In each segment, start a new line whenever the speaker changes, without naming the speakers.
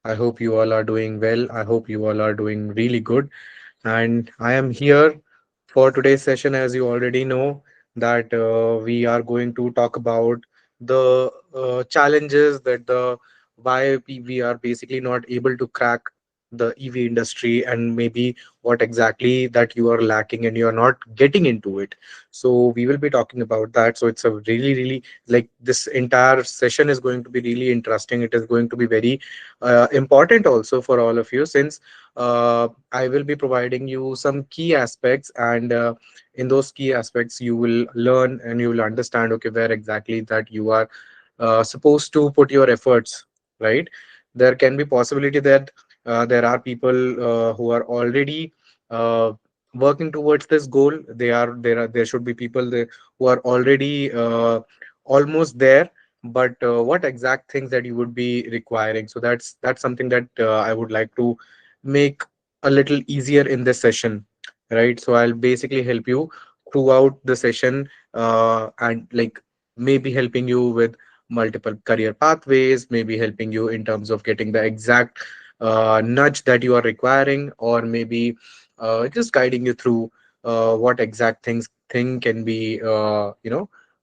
I hope you all are doing well. I hope you all are doing really good. And I am here for today's session, as you already know, that we are going to talk about the challenges that the why we are basically not able to crack the EV industry, and maybe what exactly that you are lacking and you are not getting into it. So we will be talking about that. So it's a really like this entire session is going to be really interesting. It is going to be very important also for all of you, since I will be providing you some key aspects, and in those key aspects, you will learn and you will understand, okay, where exactly that you are supposed to put your efforts, right? There can be possibility that there are people who are already uh, working towards this goal. There should be people there who are already almost there, but what exact things that you would be requiring? So that's something that I would like to make a little easier in this session, right? So I'll basically help you throughout the session, and like maybe helping you with multiple career pathways, maybe helping you in terms of getting the exact nudge that you are requiring, or maybe just guiding you through what exact thing can be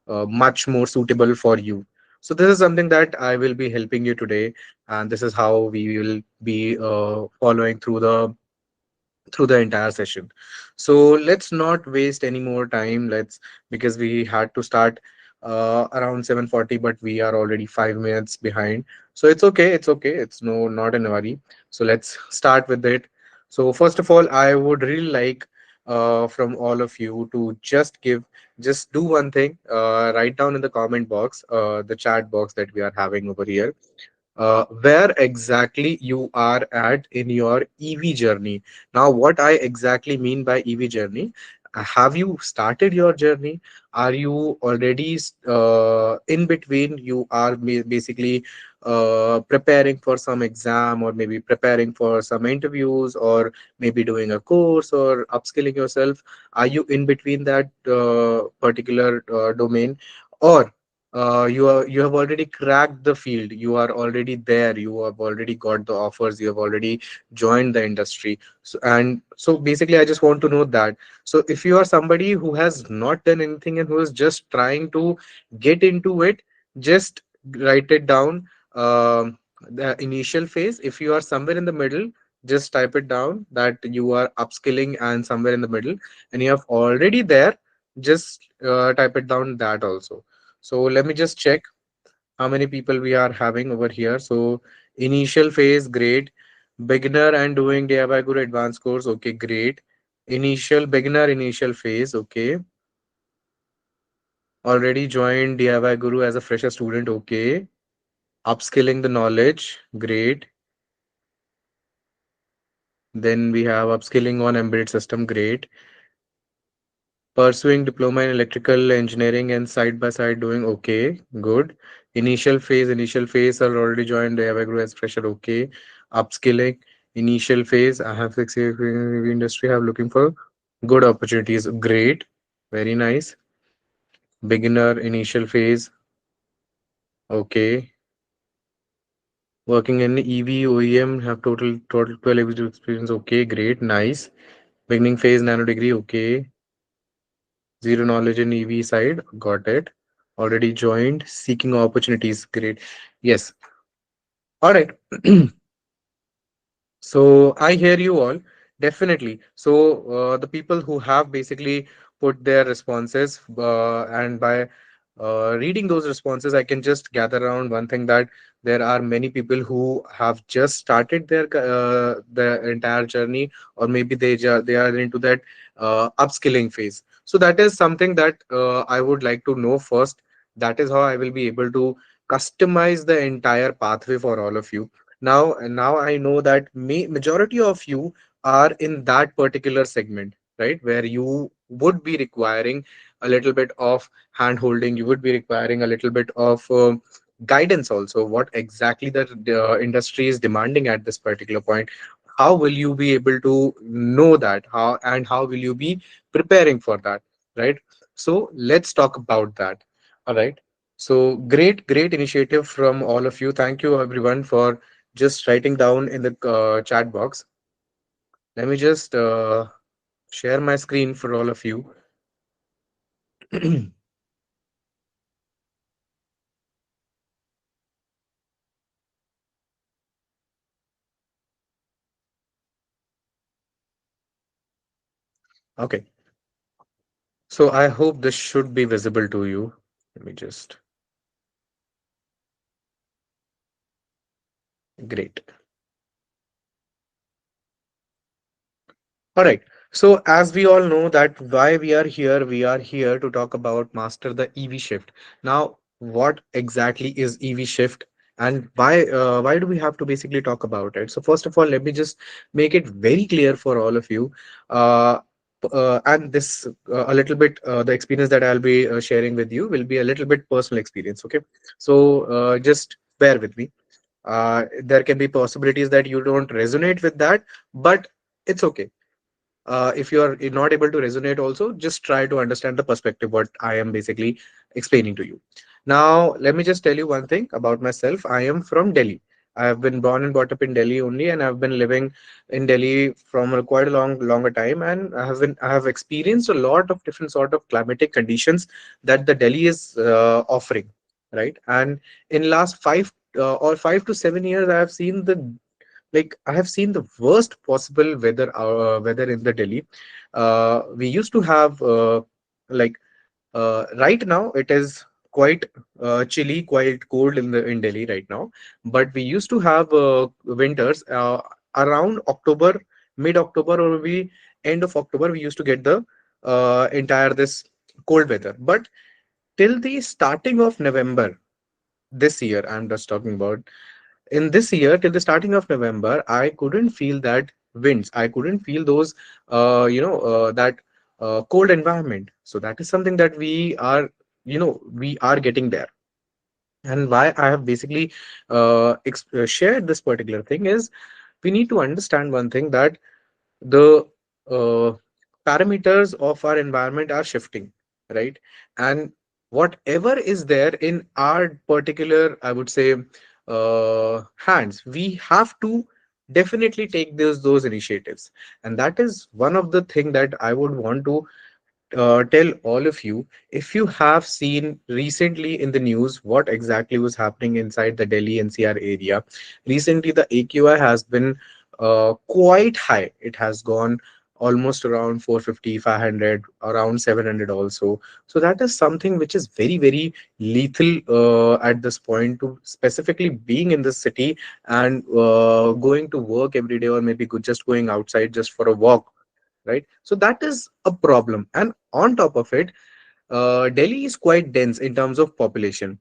much more suitable for you. So this is something that I will be helping you today, and this is how we will be following through the entire session. So let's not waste any more time. Let's, because we had to start around 7:40, but we are already 5 minutes behind. So it's okay. It's okay. It's no not in a worry. So let's start with it. So first of all, I would really like from all of you to just do one thing. Write down in the comment box, the chat box that we are having over here, where exactly you are at in your EV journey. Now, what I exactly mean by EV journey, have you started your journey? Are you already in between? You are basically preparing for some exam, or maybe preparing for some interviews, or maybe doing a course or upskilling yourself. Are you in between that particular domain? Or you have already cracked the field, you are already there, you have already got the offers, you have already joined the industry? So basically, I just want to know that. So if you are somebody who has not done anything and who is just trying to get into it, just write it down, the initial phase. If you are somewhere in the middle, just type it down that you are upskilling and somewhere in the middle, and you have already there, just type it down that also. So let me just check how many people we are having over here. So initial phase, great. Beginner and doing DIYguru advanced course, okay, great. Initial beginner initial phase, okay. Already joined DIYguru as a fresher student, okay. Upskilling the knowledge, great. Then we have upskilling on embedded system, great. Pursuing diploma in electrical engineering and side by side doing, okay, good. Initial phase are already joined DIYguru as fresher, okay. Upskilling, initial phase, I have 6 years in the industry, have looking for good opportunities, great, very nice. Beginner initial phase, okay. Working in EV OEM, have total 12 years of experience, okay, great, nice. Beginning phase, nano degree, okay. Zero knowledge in EV side, got it. Already joined, seeking opportunities, great. Yes, all right. So I hear you all, definitely. So the people who have basically put their responses, and by reading those responses, I can just gather around one thing, that there are many people who have just started their entire journey, or maybe they are into that upskilling phase. So that is something that I would like to know first. That is how I will be able to customize the entire pathway for all of you. Now I know that majority of you are in that particular segment, right, where you would be requiring a little bit of hand holding, you would be requiring a little bit of guidance also, what exactly the industry is demanding at this particular point. How will you be able to know that, how will you be preparing for that, right? So let's talk about that. All right. So great initiative from all of you. Thank you everyone for just writing down in the chat box. Let me just share my screen for all of you. Okay, so I hope this should be visible to you. Let me just, great. All right. So as we all know that why we are here to talk about master the EV shift. Now, what exactly is EV shift and why do we have to basically talk about it? So first of all, let me just make it very clear for all of you. Uh, and this a little bit the experience that I'll be sharing with you will be a little bit personal experience. Okay, so just bear with me. There can be possibilities that you don't resonate with that, but it's okay. If you are not able to resonate also, just try to understand the perspective what I am basically explaining to you. Now let me just tell you one thing about myself. I am from Delhi. I have been born and brought up in Delhi only, and I've been living in Delhi from a quite a longer time, and I have experienced a lot of different sort of climatic conditions that the Delhi is offering, right? And in last 5 or 5 to 7 years, I have seen the, like, I have seen the worst possible weather in the Delhi. We used to have like right now it is quite chilly, quite cold in Delhi right now. But we used to have winters around October, mid October, or maybe end of October. We used to get the entire this cold weather. But till the starting of November this year, I'm just talking about in this year till the starting of November, I couldn't feel that winds. I couldn't feel those, that cold environment. So that is something that we are getting there. And why I have basically shared this particular thing is we need to understand one thing, that the uh, parameters of our environment are shifting, right? And whatever is there in our particular, I would say, hands, we have to definitely take those initiatives. And that is one of the thing that I would want to tell all of you. If you have seen recently in the news what exactly was happening inside the Delhi NCR area, recently the AQI has been quite high. It has gone almost around 450, 500, around 700 also. So that is something which is very, very lethal at this point, to specifically being in the city and going to work every day, or maybe just going outside just for a walk, right? So that is a problem. And on top of it, Delhi is quite dense in terms of population.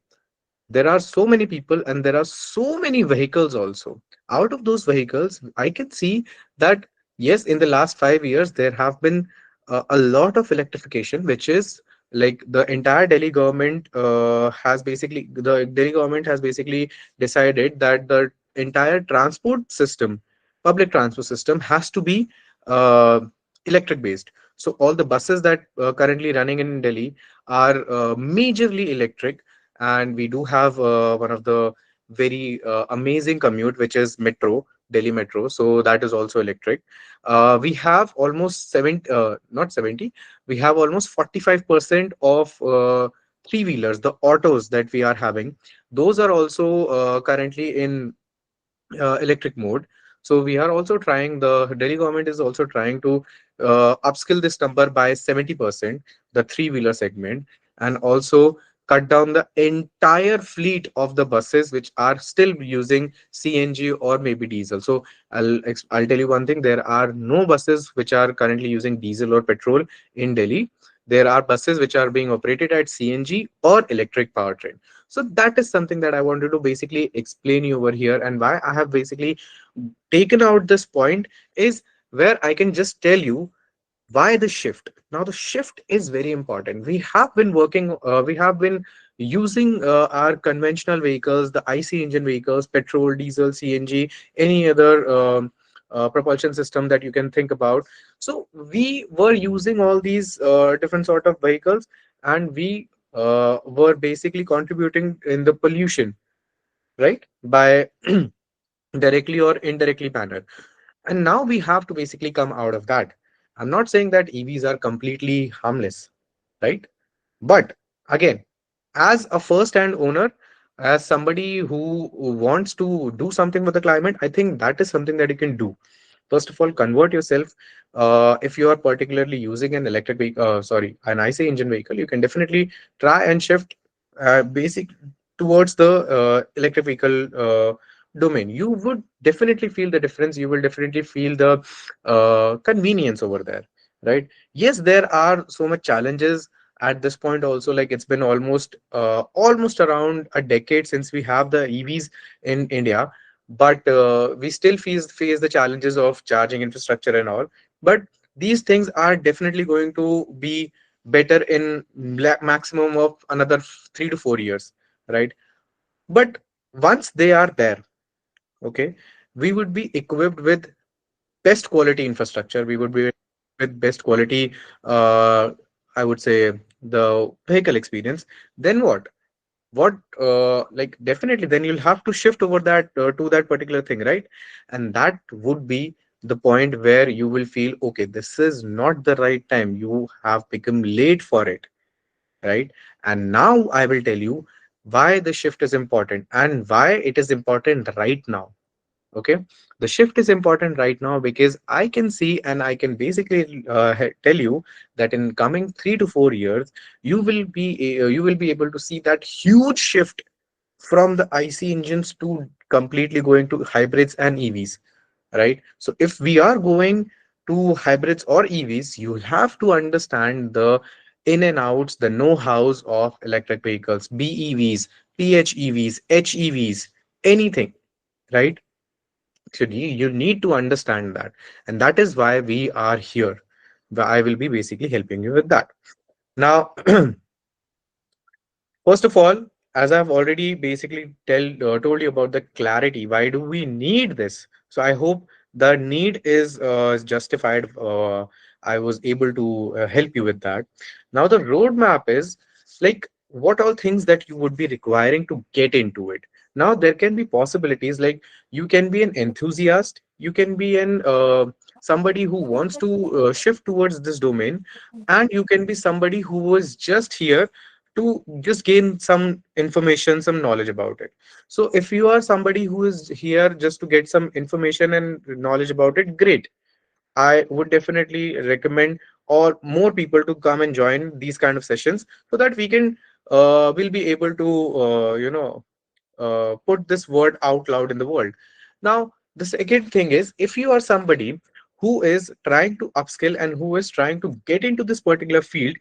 There are so many people and there are so many vehicles also. Out of those vehicles, I can see that yes, in the last 5 years there have been a lot of electrification, which is like the entire Delhi government has basically decided that the entire transport system, public transport system, has to be uh, electric based. So all the buses that currently running in Delhi are majorly electric. And we do have one of the very amazing commute, which is metro, Delhi metro, so that is also electric. We have almost 70, not 70, we have almost 45% of three wheelers, the autos that we are having, those are also currently in electric mode. So we are also trying, the Delhi government is also trying to upskill this number by 70%, the three-wheeler segment, and also cut down the entire fleet of the buses which are still using CNG or maybe diesel. So I'll tell you one thing, there are no buses which are currently using diesel or petrol in Delhi. There are buses which are being operated at CNG or electric powertrain. So that is something that I wanted to basically explain you over here, and why I have basically taken out this point is where I can just tell you why the shift. Now the shift is very important. We have been using our conventional vehicles, the IC engine vehicles, petrol, diesel, CNG, any other propulsion system that you can think about. So we were using all these different sort of vehicles, and we were basically contributing in the pollution, right? By directly or indirectly manner. And now we have to basically come out of that. I'm not saying that EVs are completely harmless, right? But again, as a first hand owner, as somebody who wants to do something for the climate, I think that is something that you can do. First of all, convert yourself. If you are particularly using an electric vehicle, sorry, an IC engine vehicle, you can definitely try and shift basic towards the electric vehicle domain. You would definitely feel the difference. You will definitely feel the convenience over there, right? Yes, there are so much challenges at this point also. Like, it's been almost around a decade since we have the EVs in India, but we still face the challenges of charging infrastructure and all. But these things are definitely going to be better in maximum of another 3 to 4 years, right? But once they are there, okay, we would be equipped with best quality infrastructure. We would be with best quality, uh, I would say, the vehicle experience. Then what like, definitely then you'll have to shift over that to that particular thing, right? And that would be the point where you will feel, okay, this is not the right time, you have become late for it, right? And now I will tell you why the shift is important and why it is important right now. Okay, the shift is important right now because I can see and I can basically tell you that in coming 3 to 4 years, you will be able to see that huge shift from the IC engines to completely going to hybrids and EVs, right? So if we are going to hybrids or EVs, you have to understand the in and outs, the know-hows of electric vehicles, BEVs, PHEVs, HEVs, anything, right? So you need to understand that. And that is why we are here. I will be basically helping you with that. Now, first of all, as I've already basically told you about the clarity, why do we need this? So I hope the need is justified. I was able to help you with that. Now the roadmap is like, what all things that you would be requiring to get into it. Now there can be possibilities like, you can be an enthusiast, you can be an somebody who wants to shift towards this domain, and you can be somebody who was just here to just gain some information, some knowledge about it. So if you are somebody who is here just to get some information and knowledge about it, great. I would definitely recommend or more people to come and join these kind of sessions so that we can will be able to put this word out loud in the world. Now, the second thing is, if you are somebody who is trying to upskill and who is trying to get into this particular field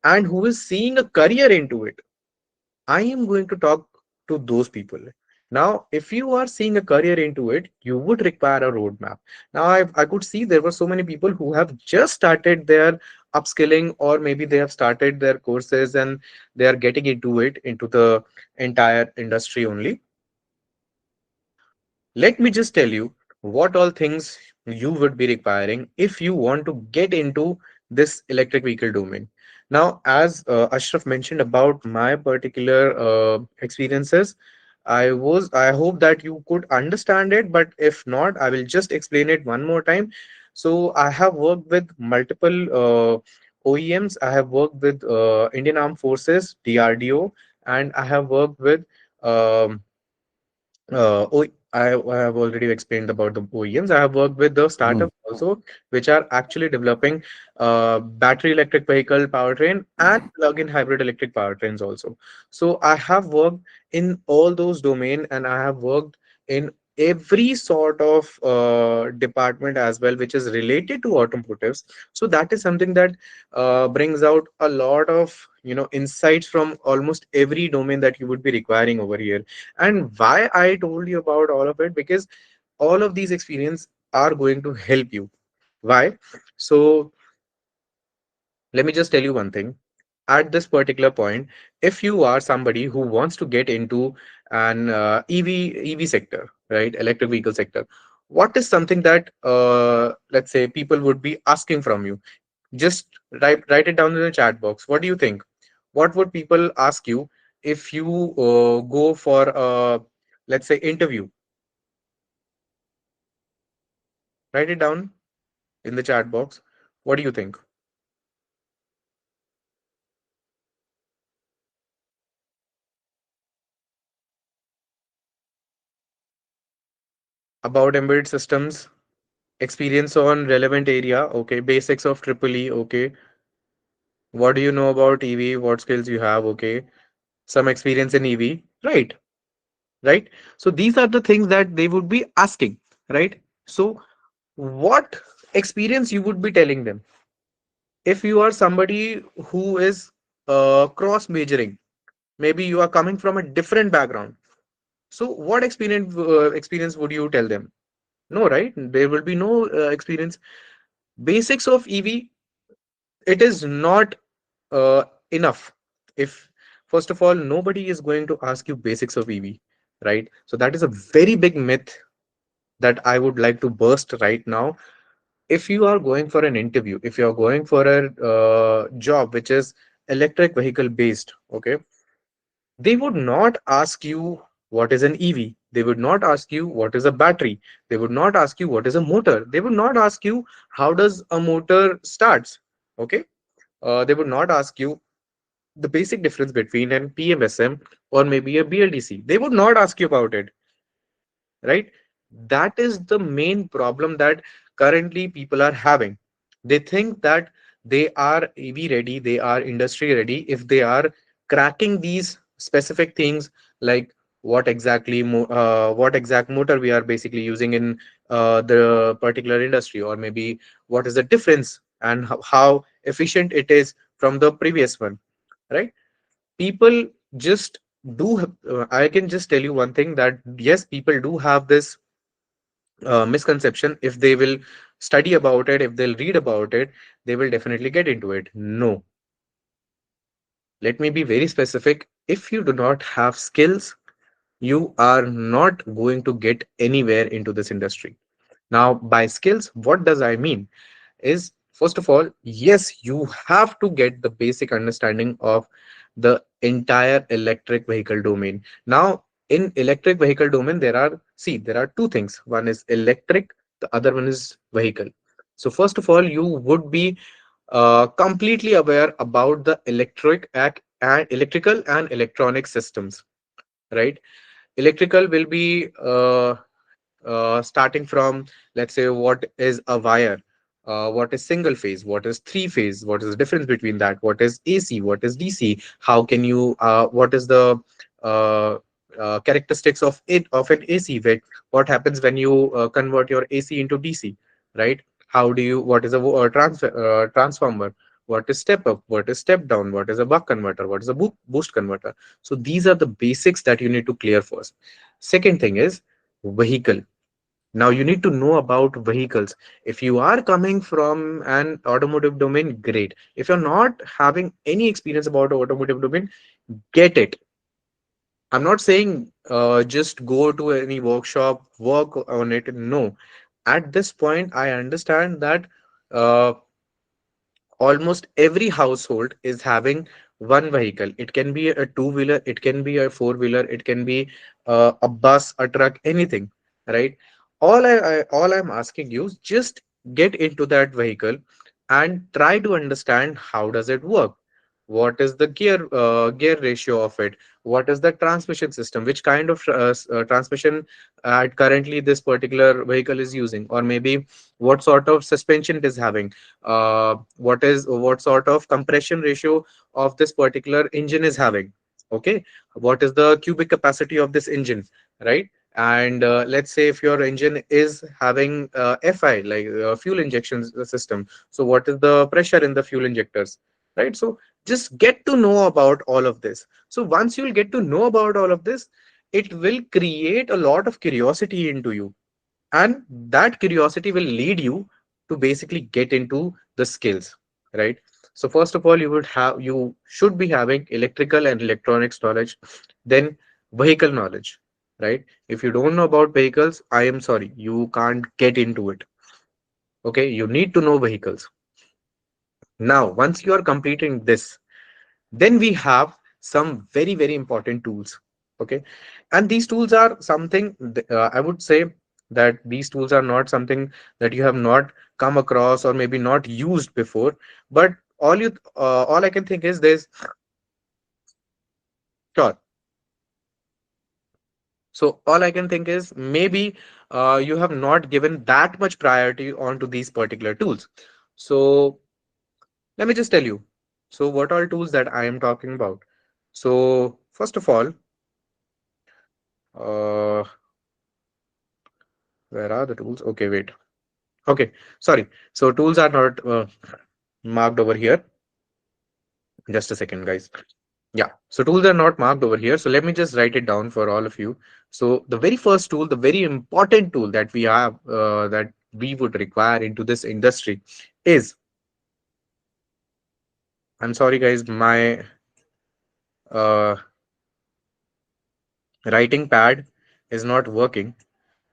and who is seeing a career into it, I am going to talk to those people. Now, if you are seeing a career into it, you would require a roadmap. Now, I could see there were so many people who have just started their upskilling, or maybe they have started their courses and they are getting into it, into the entire industry only. Let me just tell you what all things you would be requiring if you want to get into this electric vehicle domain. Now, as Ashraf mentioned about my particular experiences, I hope that you could understand it, but if not, I will just explain it one more time. So, I have worked with multiple OEMs. I have worked with Indian Armed Forces, DRDO, and I have worked with um, I have already explained about the OEMs. I have worked with the
Mhm.
startups also, which are actually developing battery electric vehicle powertrain and plug-in hybrid electric powertrains also. So I have worked in all those domain, and I have worked in every sort of department as well, which is related to automotives. So that is something that brings out a lot of insights from almost every domain that you would be requiring over here. And why I told you about all of it, because all of these experience are going to help you. Why? So let me just tell you one thing. At this particular point, if you are somebody who wants to get into an EV sector, right, electric vehicle sector, what is something that let's say people would be asking from you? Just write it down in the chat box. What do you think? What would people ask you if you go for a, let's say, interview? Write it down in the chat box. What do you think about embedded systems? Experience on relevant area. Okay. Basics of triple E. Okay. What do you know about EV? What skills you have? Okay. Some experience in EV. Right. Right. So these are the things that they would be asking. Right. So what experience you would be telling them? If you are somebody who is cross majoring, maybe you are coming from a different background. So what experience would you tell them? No, right? There will be no experience. Basics of EV, it is not enough. If first of all, nobody is going to ask you basics of EV, right? So that is a very big myth that I would like to burst right now. If you are going for an interview, if you are going for a job which is electric vehicle based, okay, they would not ask you what is an EV. They would not ask you what is a battery. They would not ask you what is a motor. They would not ask you how does a motor starts. Okay. They would not ask you the basic difference between an PMSM or maybe a BLDC. They would not ask you about it, right? That is the main problem that currently people are having. They think that they are EV ready, they are industry ready if they are cracking these specific things, like what exact motor we are basically using in the particular industry, or maybe what is the difference and how efficient it is from the previous one, right? People just I can just tell you one thing, that yes, people do have this misconception. If they will study about it, if they'll read about it, they will definitely get into it. No, let me be very specific. If you do not have skills, you are not going to get anywhere into this industry. Now, by skills, what does I mean? Is first of all, yes, you have to get the basic understanding of the entire electric vehicle domain. Now, in electric vehicle domain, there are two things. One is electric, the other one is vehicle. So first of all, you would be completely aware about the electrical and electronic systems, right? Electrical will be starting from, let's say, what is a wire, what is single phase, what is three phase, what is the difference between that, what is AC, what is DC, how can you what is the uh, characteristics of an AC, what happens when you convert your AC into DC, right? How do you what is a transformer, what is step up, what is step down, what is a buck converter, what is a boost converter. So these are the basics that you need to clear first. Second thing is vehicle. Now you need to know about vehicles. If you are coming from an automotive domain, great. If you're not having any experience about automotive domain, get it. I'm not saying just go to any workshop, work on it. No. At this point, I understand that uh, almost every household is having one vehicle. It can be a two-wheeler, it can be a four-wheeler, it can be a bus, a truck, anything, right? All I'm asking you is just get into that vehicle and try to understand how does it work. What is the gear ratio of it? What is the transmission system? Which kind of transmission currently this particular vehicle is using, or maybe what sort of suspension it is having, what sort of compression ratio of this particular engine is having, okay, what is the cubic capacity of this engine, right? And let's say if your engine is having FI, like fuel injection system, so what is the pressure in the fuel injectors, right? So just get to know about all of this. So once you'll get to know about all of this, it will create a lot of curiosity into you, and that curiosity will lead you to basically get into the skills, right? So first of all, you should be having electrical and electronics knowledge, then vehicle knowledge, right? If you don't know about vehicles, I am sorry, you can't get into it. Okay, you need to know vehicles. Now once you are completing this, then we have some very important tools. Okay, and these tools are something I would say that these tools are not something that you have not come across or maybe not used before, but all I can think is there's sure. So all I can think is maybe you have not given that much priority onto these particular tools. So let me just tell you. So what are tools that I am talking about? So first of all, uh, where are the tools? Okay, wait. Okay, sorry. So tools are not marked over here. Just a second, guys. Yeah, so tools are not marked over here. So let me just write it down for all of you. So the very first tool, the very important tool that we have, that we would require into this industry is, I'm sorry, guys, my uh, writing pad is not working.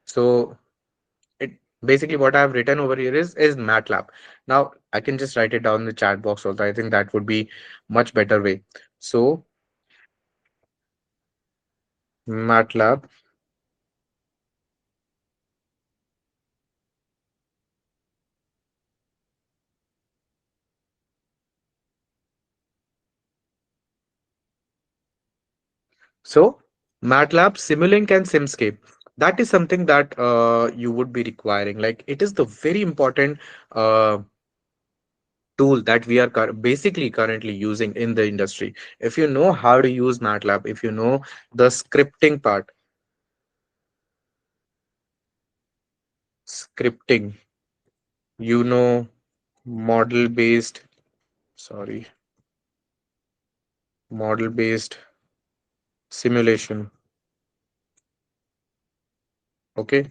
So it basically what I've written over here is MATLAB. Now I can just write it down in the chat box also. I think that would be much better way. So MATLAB. So MATLAB Simulink and Simscape. That is something that you would be requiring. Like it is the very important uh, tool that we are basically currently using in the industry. If you know how to use MATLAB, if you know the scripting part, scripting, you know model based, sorry, model based simulation. Okay.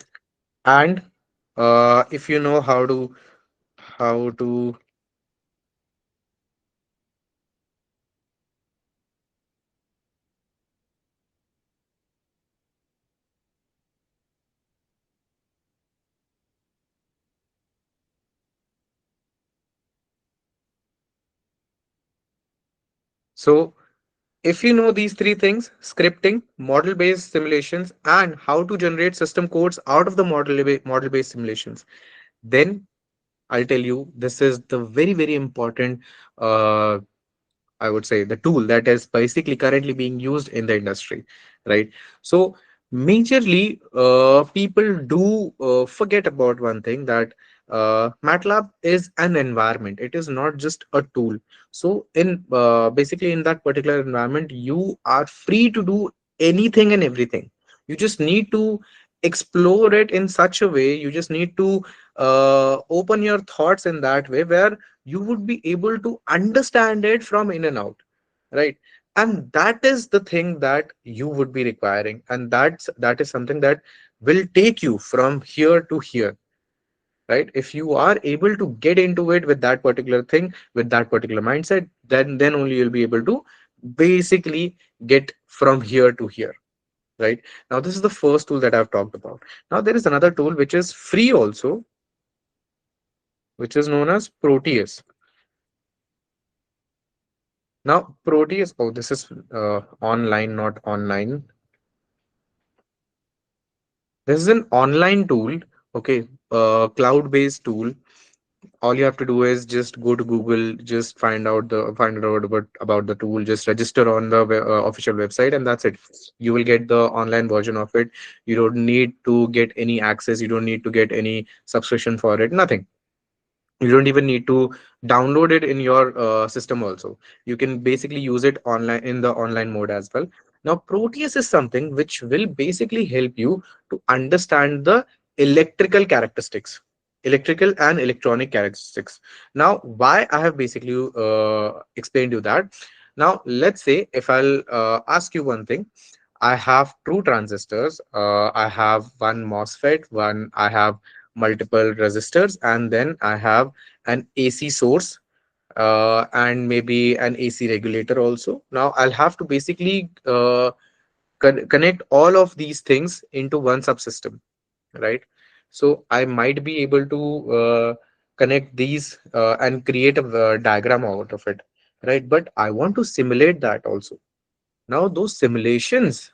And if you know how to so if you know these three things, scripting, model based simulations, and how to generate system codes out of the model based simulations, then I'll tell you this is the very, very important, uh, I would say, the tool that is basically currently being used in the industry, right? So, majorly, people do forget about one thing, that MATLAB is an environment. It is not just a tool. So, in basically in that particular environment, you are free to do anything and everything. You just need to explore it in such a way. You just need to open your thoughts in that way where you would be able to understand it from in and out, right? And that is the thing that you would be requiring, and that is something that will take you from here to here, right? If you are able to get into it with that particular thing, with that particular mindset, then only you'll be able to basically get from here to here, right? Now this is the first tool that I've talked about. Now there is another tool which is free also, which is known as Proteus. Now, Proteus, oh, this is online, not online. This is an online tool, okay, cloud-based tool. All you have to do is just go to Google, just find out about the tool, just register on the official website, and that's it. You will get the online version of it. You don't need to get any access. You don't need to get any subscription for it. Nothing. You don't even need to download it in your system also. You can basically use it online in the online mode as well. Now Proteus is something which will basically help you to understand the electrical characteristics, electrical and electronic characteristics. Now why I have basically explained you that. Now let's say if I'll ask you one thing. I have two transistors. I have one MOSFET, one I have multiple resistors, and then I have an AC source and maybe an AC regulator also. Now I'll have to basically connect all of these things into one subsystem, right? So I might be able to connect these and create a diagram out of it, right? But I want to simulate that also. Now those simulations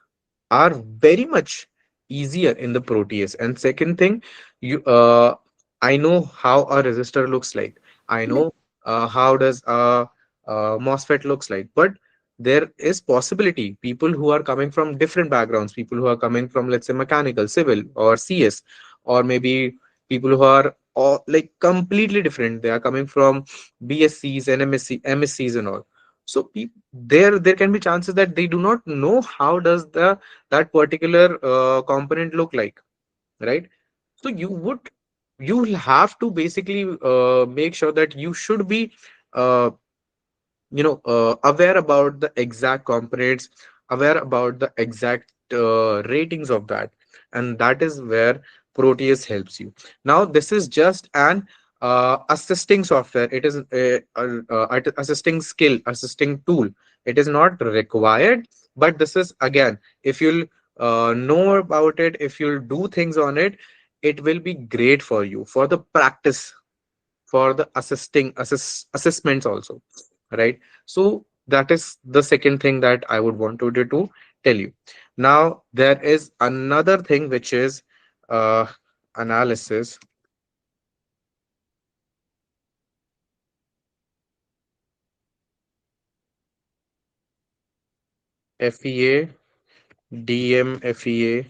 are very much easier in the Proteus. And second thing, you I know how a resistor looks like. I
Yes.
know how does a MOSFET looks like. But there is possibility people who are coming from different backgrounds, people who are coming from, let's say, mechanical, civil, or CS, or maybe people who are all like completely different. They are coming from BScs and MScs and all. So there can be chances that they do not know how does the that particular component look like, right? So you will have to basically make sure that you should be uh, aware about the exact components, aware about the exact ratings of that, and that is where Proteus helps you. Now this is just an assisting software. It is a assisting skill, assisting tool. It is not required, but this is, again, if you'll know about it, if you'll do things on it, it will be great for you for the practice, for the assessments also, right? So that is the second thing that I would want to tell you. Now there is another thing which is uh, analysis. FEA, DMFEA,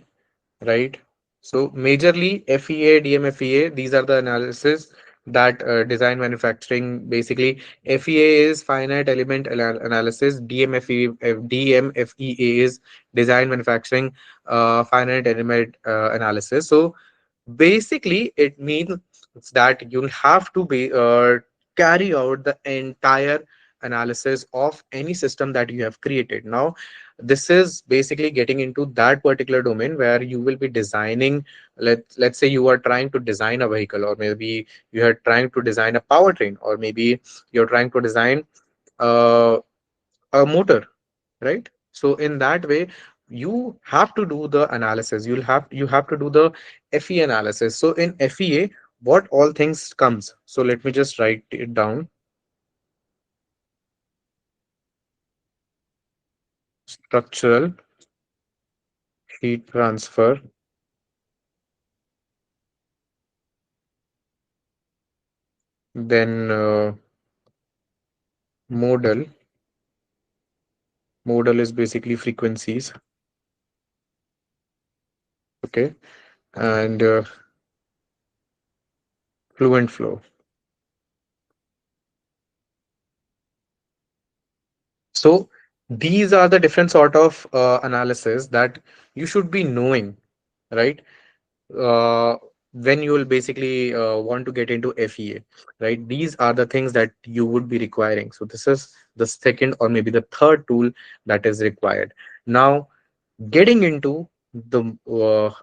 right? So majorly FEA, DMFEA, these are the analysis that design manufacturing basically. FEA is finite element analysis. DMFEA is design manufacturing finite element analysis. So basically, it means that you'll have to be carry out the entire analysis of any system that you have created. Now, this is basically getting into that particular domain where you will be designing. Let's say you are trying to design a vehicle, or maybe you are trying to design a powertrain, or maybe you're trying to design uh, a motor, right? So in that way, you have to do the analysis. You have to do the FE analysis. So in FEA, what all things comes? So let me just write it down. Structural, heat transfer, then modal. Modal is basically frequencies, okay, and fluent flow. So these are the different sort of analysis that you should be knowing, right? uh, when you will basically want to get into FEA, right? These are the things that you would be requiring. So this is the second or maybe the third tool that is required. Now, getting into the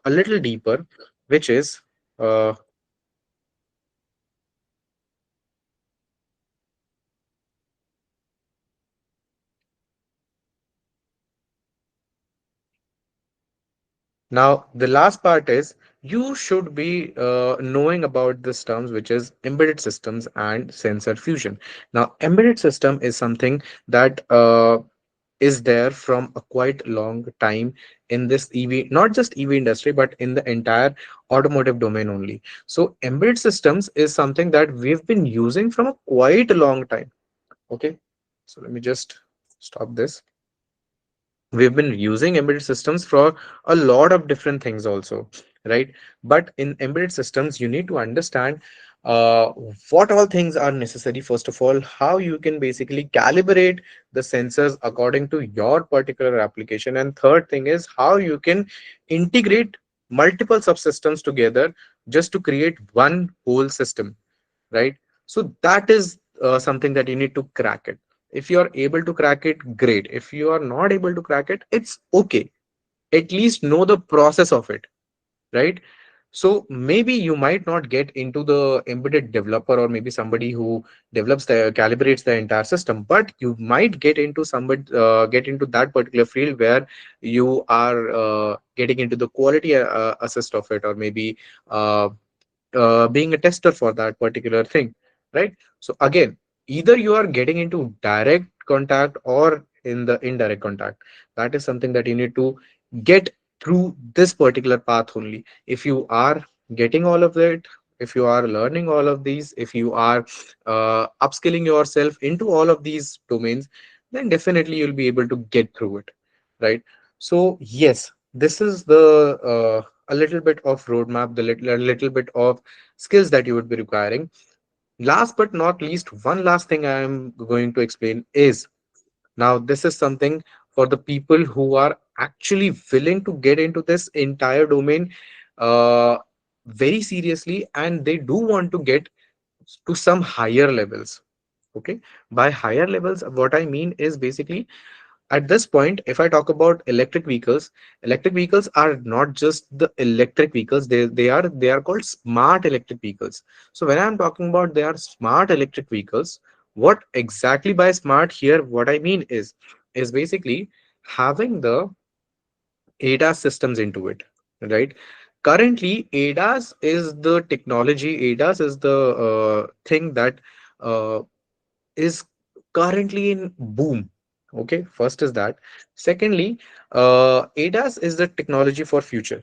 a little deeper, which is uh, now the last part is you should be knowing about this terms, which is embedded systems and sensor fusion. Now, embedded system is something that is there from a quite long time in this EV, not just EV industry, but in the entire automotive domain only. So embedded systems is something that we've been using from a quite a long time. Okay. So let me just stop this. We've been using embedded systems for a lot of different things also, right? But in embedded systems, you need to understand uh, what all things are necessary. First of all, how you can basically calibrate the sensors according to your particular application, and third thing is how you can integrate multiple subsystems together just to create one whole system, right? So that is something that you need to crack it. If you are able to crack it, great. If you are not able to crack it, it's okay. At least know the process of it, right? So maybe you might not get into the embedded developer, or maybe somebody who develops the calibrates the entire system, but you might get into that particular field where you are getting into the quality assist of it, or maybe uh, being a tester for that particular thing, right? So again, either you are getting into direct contact or in the indirect contact. That is something that you need to get through this particular path only. If you are getting all of it, if you are learning all of these, if you are upskilling yourself into all of these domains, then definitely you'll be able to get through it, right? So yes, this is the a little bit of roadmap, a little bit of skills that you would be requiring. Last but not least, one last thing I am going to explain is, now this is something for the people who are actually willing to get into this entire domain uh, very seriously, and they do want to get to some higher levels. Okay, by higher levels, what I mean is basically, at this point, if I talk about electric vehicles are not just the electric vehicles, they are called smart electric vehicles. So when I'm talking about they are smart electric vehicles, what exactly by smart here, what I mean is basically having the ADAS systems into it, right? Currently, ADAS is the technology, ADAS is the thing that uh, is currently in boom. Okay, first is that. Secondly, ADAS is the technology for future.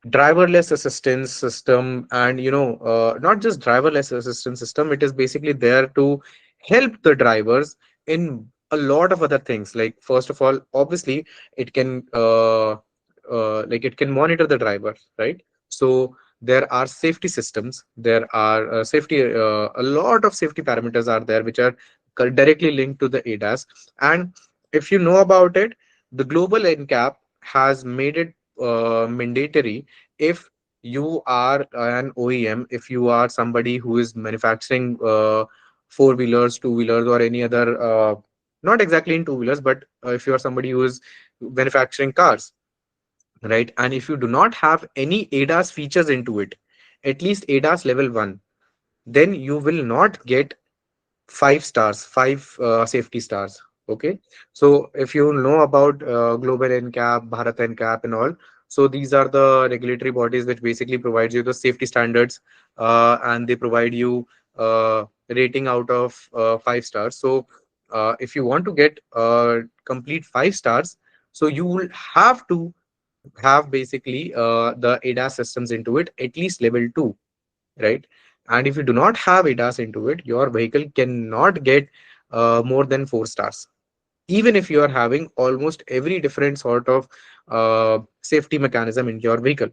Driverless assistance system, and not just driverless assistance system, it is basically there to help the drivers in a lot of other things. Like, first of all, obviously, it can it can monitor the driver, right? So there are safety systems, there are safety a lot of safety parameters are there which are directly linked to the ADAS. And if you know about it, the global NCAP has made it mandatory. If you are an OEM, if you are somebody who is manufacturing four wheelers, two wheelers, or any other, not exactly in two wheelers, but if you are somebody who is manufacturing cars, right? And if you do not have any ADAS features into it, at least ADAS level 1, then you will not get 5 stars, five safety stars. Okay. So if you know about Global NCAP, Bharat NCAP, and all, so these are the regulatory bodies which basically provides you the safety standards, and they provide you rating out of 5 stars. So if you want to get complete 5 stars, so you will have to have basically the ADAS systems into it, at least level 2, right? And if you do not have ADAS into it, your vehicle cannot get more than 4 stars, even if you are having almost every different sort of safety mechanism in your vehicle,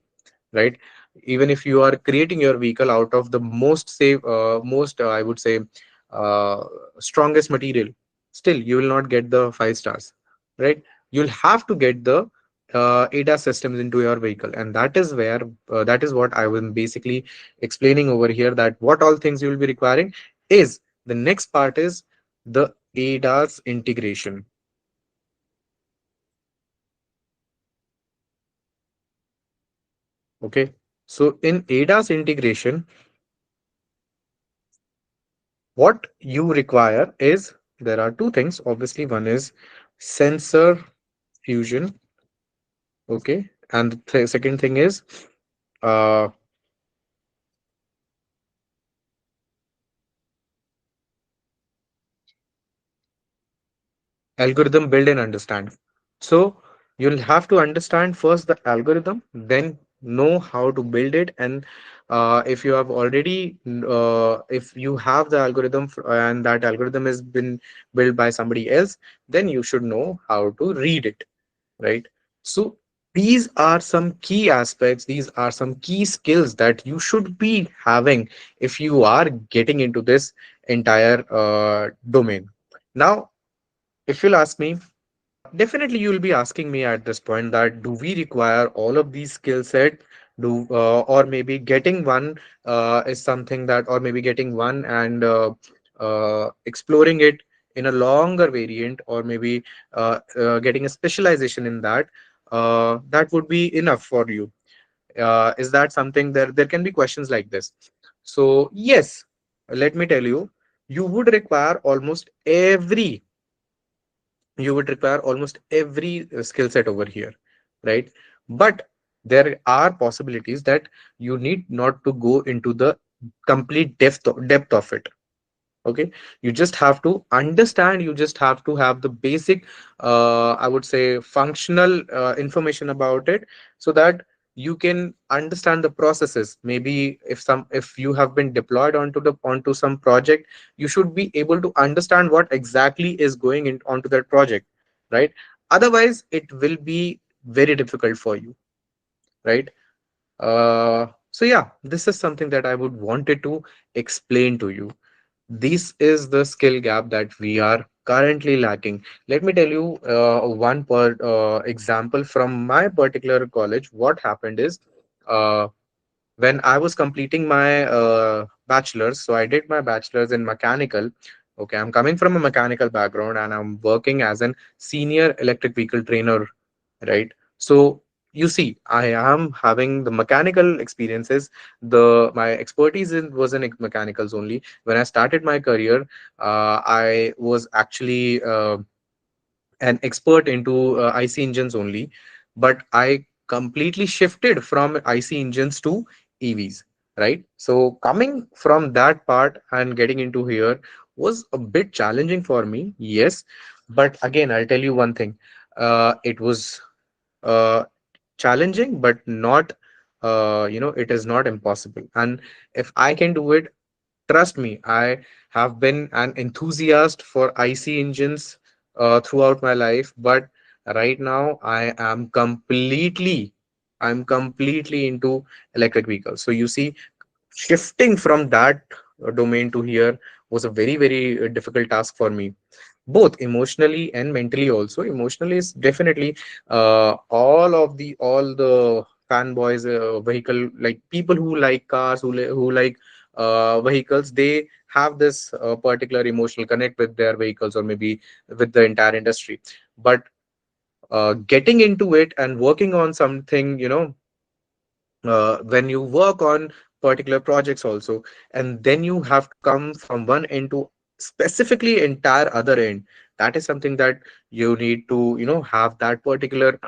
right? Even if you are creating your vehicle out of the most safe, most I would say uh, strongest material, still you will not get the 5 stars, right? You'll have to get the ADAS systems into your vehicle, and that is where that is what I was basically explaining over here, that what all things you will be requiring is the next part is the ADAS integration. Okay, so in ADAS integration, what you require is, there are two things. Obviously, one is sensor fusion. Okay, and the second thing is uh, algorithm build and understand. So you'll have to understand first the algorithm, then know how to build it. And if you have already if you have the algorithm and that algorithm has been built by somebody else, then you should know how to read it, right? So these are some key aspects, these are some key skills that you should be having if you are getting into this entire domain. Now, if you'll ask me, definitely you'll be asking me at this point that do we require all of these skill set? Do or maybe getting one is something that, or maybe getting one and exploring it in a longer variant, or maybe getting a specialization in that, that would be enough for you. Is that something, there can be questions like this. So yes, let me tell you, you would require almost every you would require almost every skill set over here, right? But there are possibilities that you need not to go into the complete depth of it. Okay, you just have to understand, you just have to have the basic I would say functional information about it, so that you can understand the processes. Maybe if you have been deployed onto some project, you should be able to understand what exactly is going in onto that project, right? Otherwise it will be very difficult for you, right? So yeah, this is something that I would wanted to explain to you. This is the skill gap that we are currently lacking. Let me tell you one example from my particular college. What happened is, uh, when I was completing my bachelor's, so I did my bachelor's in mechanical. Okay, I'm coming from a mechanical background and I'm working as an senior electric vehicle trainer, right? So you see, I am having the mechanical experiences. My expertise was in mechanicals only. When I started my career, I was actually an expert into IC engines only, but I completely shifted from IC engines to EVs, right? So coming from that part and getting into here was a bit challenging for me, yes. But again, I'll tell you one thing. It was uh, challenging, but not, it is not impossible. And if I can do it, trust me, I have been an enthusiast for IC engines throughout my life, but right now I'm completely into electric vehicles. So you see, shifting from that domain to here was a very, very difficult task for me, both emotionally and mentally. Also emotionally is definitely all the fanboys, vehicle, like people who like cars, who like vehicles, they have this particular emotional connect with their vehicles, or maybe with the entire industry. But getting into it and working on something, when you work on particular projects also, and then you have to come from one end to specifically entire other end, that is something that you need to have that particular,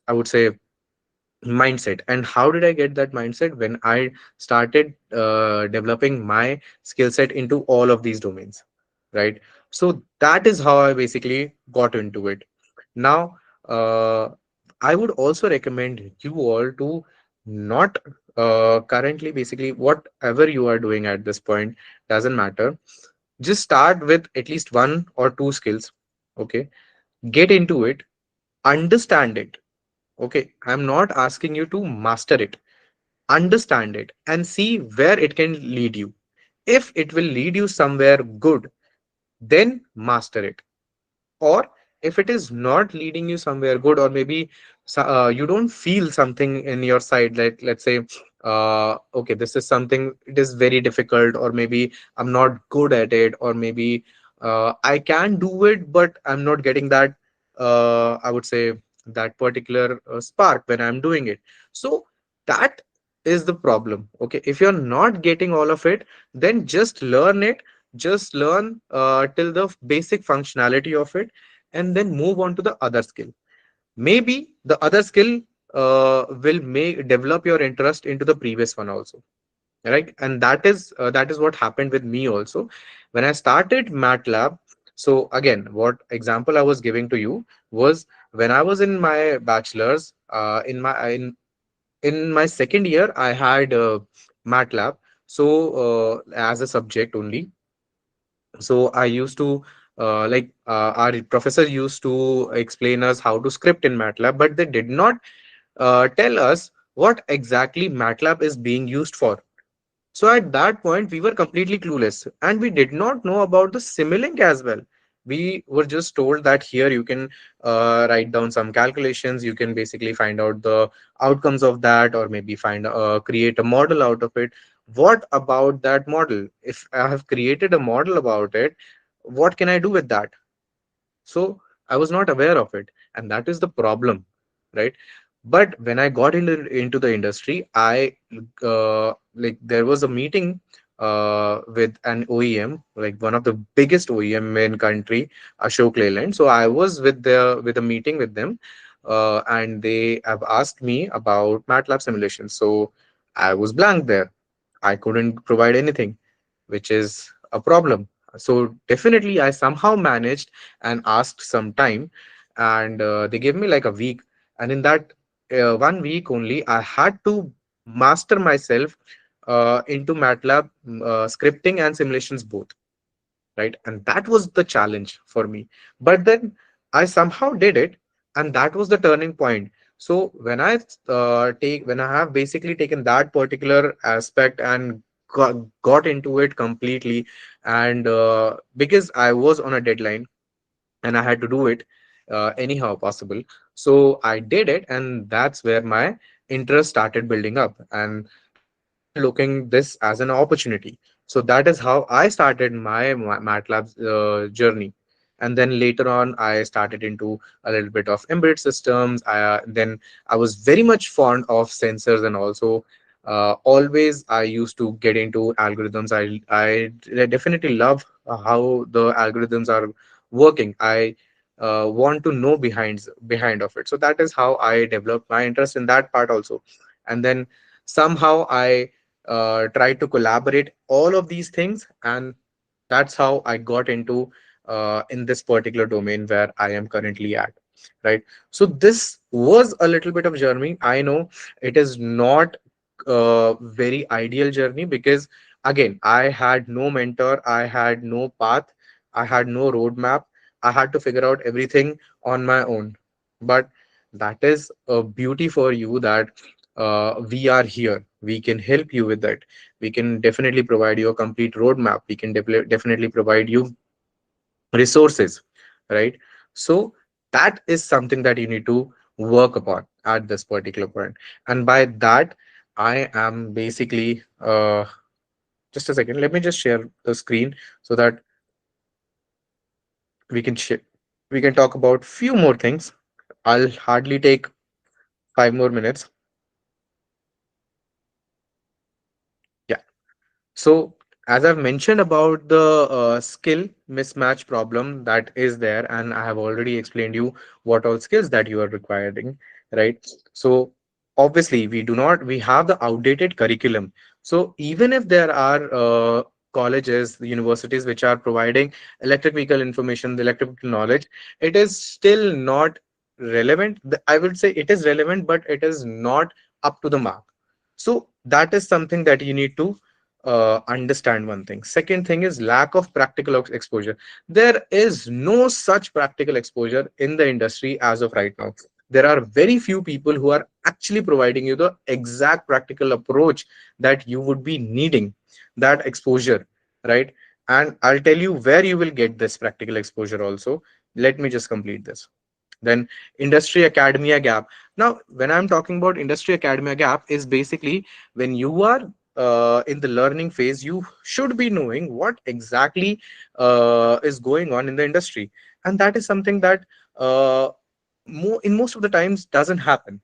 I would say, mindset. And how did I get that mindset? When I started developing my skill set into all of these domains, right? So that is how I basically got into it. Now, I would also recommend you all to not currently, basically, whatever you are doing at this point, doesn't matter. Just start with at least one or two skills. Okay, get into it, understand it. Okay, I'm not asking you to master it. Understand it and see where it can lead you. If it will lead you somewhere good, then master it. Or if it is not leading you somewhere good, or maybe you don't feel something in your side, like let's say, okay, this is something, it is very difficult, or maybe I'm not good at it, or maybe I can do it, but I'm not getting that, I would say, that particular spark when I'm doing it. So that is the problem. Okay, if you're not getting all of it, then just learn it. Just learn till the basic functionality of it, and then move on to the other skill. Maybe the other skill will make develop your interest into the previous one also, right? And that is what happened with me also when I started MATLAB. So again, what example I was giving to you was, when I was in my bachelor's, in my second year, I had MATLAB, so as a subject only. So I used to our professor used to explain us how to script in MATLAB, but they did not tell us what exactly MATLAB is being used for. So at that point, we were completely clueless, and we did not know about the Simulink as well. We were just told that here you can write down some calculations, you can basically find out the outcomes of that, or maybe create a model out of it. What about that model? If I have created a model about it, what can I do with that? So I was not aware of it, and that is the problem, right? But when I got into the industry, I there was a meeting with an OEM, like one of the biggest OEM in country, Ashok Leyland. So I was with a meeting with them, and they have asked me about MATLAB simulations. So I was blank there. I couldn't provide anything, which is a problem. So definitely I somehow managed and asked some time, and they gave me like a week. And in that 1 week only, I had to master myself into MATLAB scripting and simulations both, right? And that was the challenge for me. But then I somehow did it, and that was the turning point. So when I have basically taken that particular aspect and got into it completely, and because I was on a deadline and I had to do it anyhow possible, so I did it, and that's where my interest started building up, and I started looking this as an opportunity. So that is how I started my MATLAB journey. And then later on, I started into a little bit of embedded systems. Then I was very much fond of sensors, and also always I used to get into algorithms. I definitely love how the algorithms are working. I want to know behind of it. So that is how I developed my interest in that part also. And then somehow I tried to collaborate all of these things, and that's how I got into in this particular domain where I am currently at, right? So this was a little bit of journey. I know it is not a very ideal journey, because again, I had no mentor, I had no path, I had no roadmap. I had to figure out everything on my own. But that is a beauty for you, that we are here. We can help you with that. We can definitely provide you a complete roadmap. We can definitely provide you resources, right? So that is something that you need to work upon at this particular point. And by that, I am basically just a second. Let me just share the screen so that we can we can talk about few more things. I'll hardly take 5 more minutes. Yeah. So, as I've mentioned about the skill mismatch problem that is there, and I have already explained you what all skills that you are requiring, right? So, obviously, we have the outdated curriculum. So, even if there are colleges, universities which are providing electric vehicle information, the electric vehicle knowledge, it is still not relevant. I would say it is relevant, but it is not up to the mark. So, that is something that you need to understand. One thing. Second thing is lack of practical exposure. There is no such practical exposure in the industry as of right now. There are very few people who are actually providing you the exact practical approach that you would be needing, that exposure, right? And I'll tell you where you will get this practical exposure also. Let me just complete this. Then industry academia gap. Now when I'm talking about industry academia gap, is basically when you are in the learning phase, you should be knowing what exactly is going on in the industry, and that is something that in most of the times doesn't happen,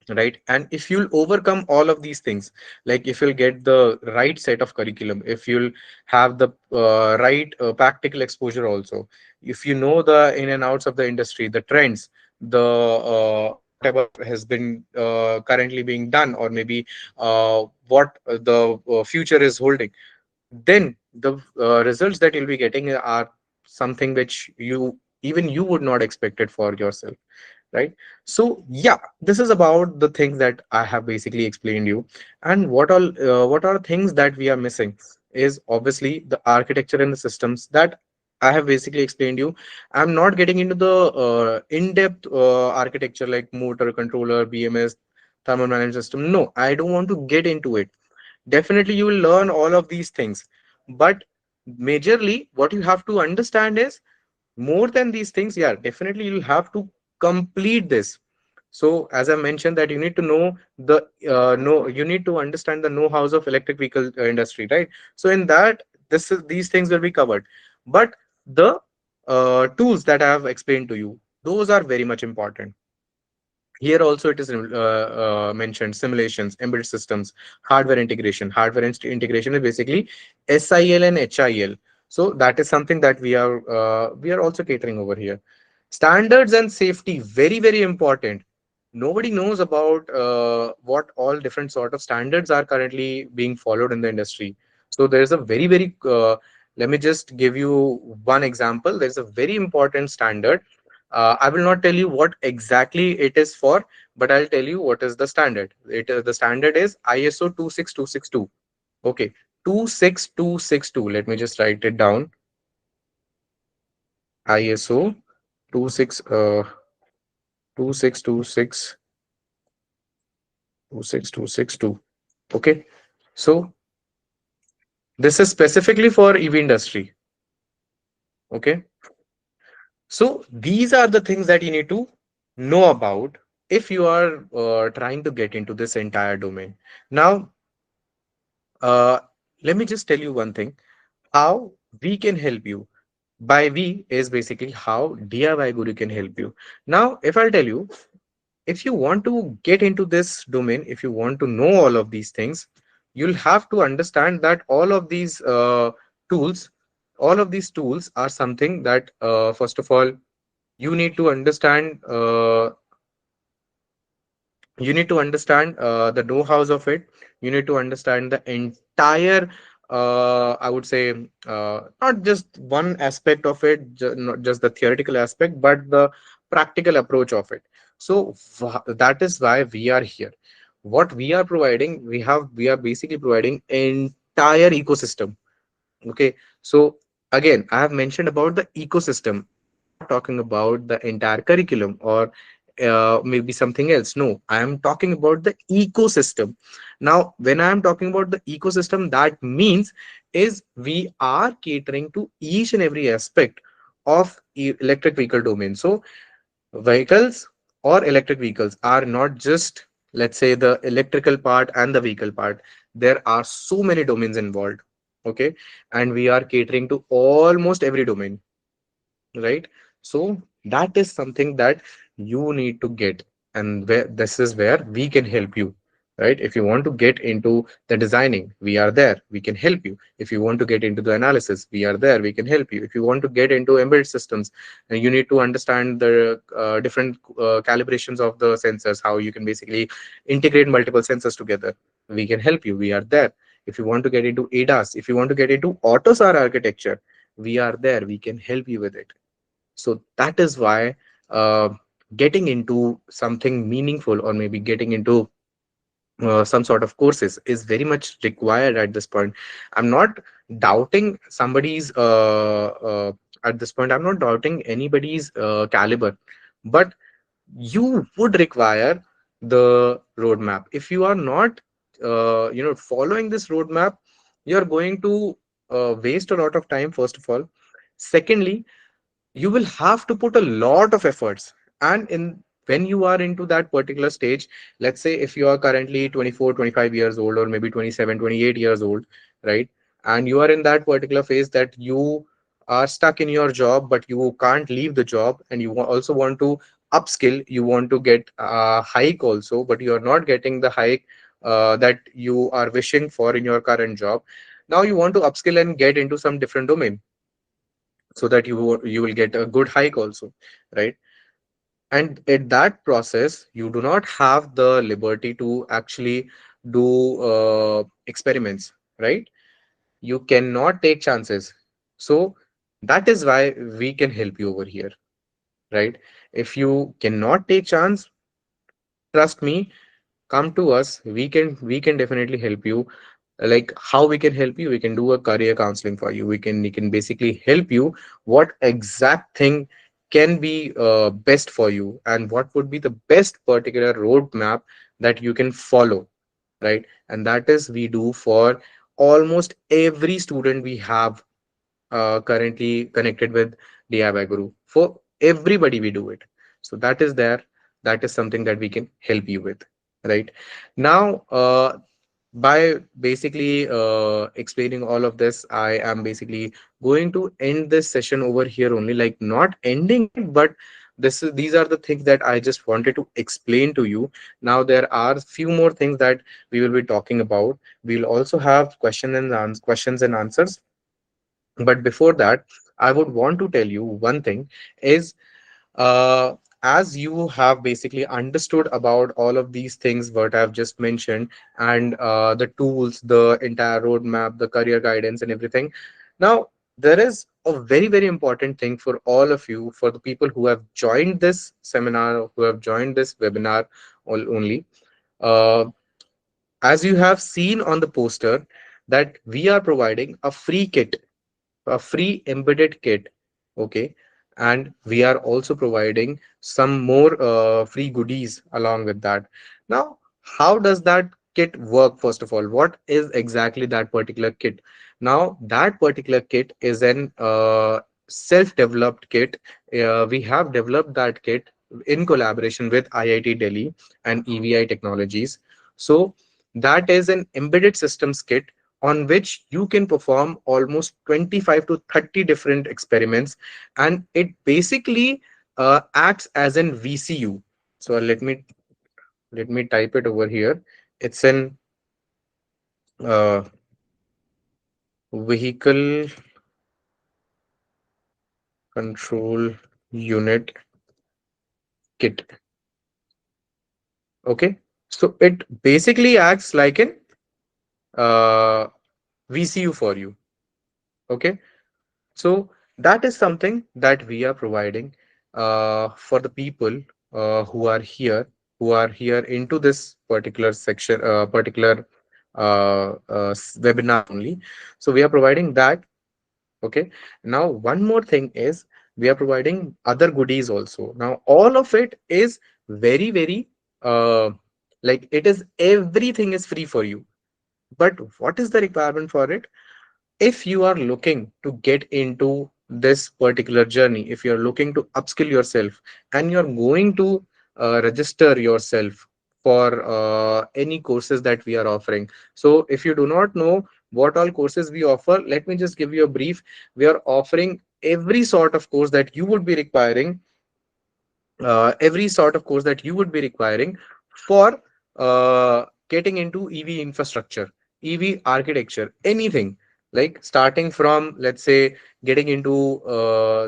right? And if you'll overcome all of these things, like if you'll get the right set of curriculum, if you'll have the right practical exposure also, if you know the in and outs of the industry, the trends, the whatever has been currently being done, or maybe what the future is holding, then the results that you'll be getting are something which you would not expect it for yourself, right? So yeah, this is about the things that I have basically explained you. And what are things that we are missing is obviously the architecture and the systems that I have basically explained you. I'm not getting into the in-depth architecture like motor controller, BMS, thermal management system. No, I don't want to get into it. Definitely you will learn all of these things, but majorly what you have to understand is, more than these things, yeah, definitely you'll have to complete this. So as I mentioned, that you need to know the know you need to understand the know-hows of electric vehicle industry, right? So in that, these things will be covered. But the tools that I have explained to you, those are very much important. Here also it is mentioned simulations, embedded systems, hardware integration. Integration is basically SIL and HIL. So that is something that we are also catering over here. Standards and safety, very very important. Nobody knows about what all different sort of standards are currently being followed in the industry. So there is a very very Let me just give you one example. There's a very important standard. I will not tell you what exactly it is for, but I'll tell you what is the standard. The standard is ISO 26262. Okay, 26262. Let me just write it down. ISO 26 26262. Okay, so this is specifically for EV industry. Okay, so these are the things that you need to know about if you are trying to get into this entire domain. Now, uh, let me just tell you one thing, how we can help you. By we is basically how DIY Guru can help you. Now, if I'll tell you, if you want to get into this domain, if you want to know all of these things, you'll have to understand that tools, all of these tools are something that, first of all, you need to understand. You need to understand the know-hows of it. You need to understand the entire, I would say, not just one aspect of it, not just the theoretical aspect, but the practical approach of it. So that is why we are here. What we are providing, we are basically providing entire ecosystem. Okay, so again, I have mentioned about the ecosystem. I'm not talking about the entire curriculum or maybe something else. No, I am talking about the ecosystem. Now, when I am talking about the ecosystem, that means is we are catering to each and every aspect of electric vehicle domain. So vehicles or electric vehicles are not just, let's say, the electrical part and the vehicle part. There are so many domains involved. Okay, and we are catering to almost every domain, right? So that is something that you need to get, and where this is where we can help you, right? If you want to get into the designing, we are there, we can help you. If you want to get into the analysis, we are there, we can help you. If you want to get into embedded systems and you need to understand the different calibrations of the sensors, how you can basically integrate multiple sensors together, we can help you, we are there. If you want to get into ADAS, if you want to get into AutoSAR architecture, we are there, we can help you with it. So that is why uh, getting into something meaningful, or maybe getting into some sort of courses, is very much required at this point. I'm not doubting somebody's at this point, I'm not doubting anybody's caliber, but you would require the roadmap. If you are not following this roadmap, you're going to waste a lot of time, first of all. Secondly, you will have to put a lot of efforts, and in when you are into that particular stage, let's say if you are currently 24, 25 years old, or maybe 27, 28 years old, right? And you are in that particular phase that you are stuck in your job, but you can't leave the job, and you also want to upskill, you want to get a hike also, but you are not getting the hike that you are wishing for in your current job. Now you want to upskill and get into some different domain, so that you will get a good hike also, right? And at that process, you do not have the liberty to actually do experiments, right? You cannot take chances. So that is why we can help you over here, right? If you cannot take chance, trust me, come to us, we can definitely help you. Like, how we can help you, we can do a career counseling for you, we can basically help you what exact thing can be best for you, and what would be the best particular roadmap that you can follow, right? And that is we do for almost every student we have currently connected with DIY Guru. For everybody, we do it. So that is there. That is something that we can help you with, right? Now, by basically explaining all of this, I am basically going to end this session over here only. Like, not ending it, but these are the things that I just wanted to explain to you. Now there are few more things that we will be talking about. We'll also have questions and answers, but before that, I would want to tell you one thing is, uh, as you have basically understood about all of these things what I've just mentioned, and the tools, the entire roadmap, the career guidance and everything. Now, there is a very, very important thing for all of you, for the people who have joined this seminar, who have joined this webinar only. Uh, as you have seen on the poster, that we are providing a free kit, a free embedded kit. Okay. And we are also providing some more free goodies along with that. Now, how does that kit work? First of all, what is exactly that particular kit? Now, that particular kit is an self-developed kit. We have developed that kit in collaboration with IIT Delhi and EVI Technologies. So that is an embedded systems kit on which you can perform almost 25 to 30 different experiments, and it basically acts as an VCU. So let me type it over here. It's an uh, vehicle control unit kit. Okay, so it basically acts like an uh, VCU for you. Okay. So that is something that we are providing for the people who are here into this particular section, webinar only. So we are providing that. Okay. Now, one more thing is we are providing other goodies also. Now, all of it is very, very uh, like it is everything is free for you. But what is the requirement for it? If you are looking to get into this particular journey, if you're looking to upskill yourself and you're going to register yourself for any courses that we are offering. So if you do not know what all courses we offer, let me just give you a brief. We are offering every sort of course that you would be requiring, every sort of course that you would be requiring for getting into EV infrastructure, EV architecture, anything, like starting from, let's say, getting into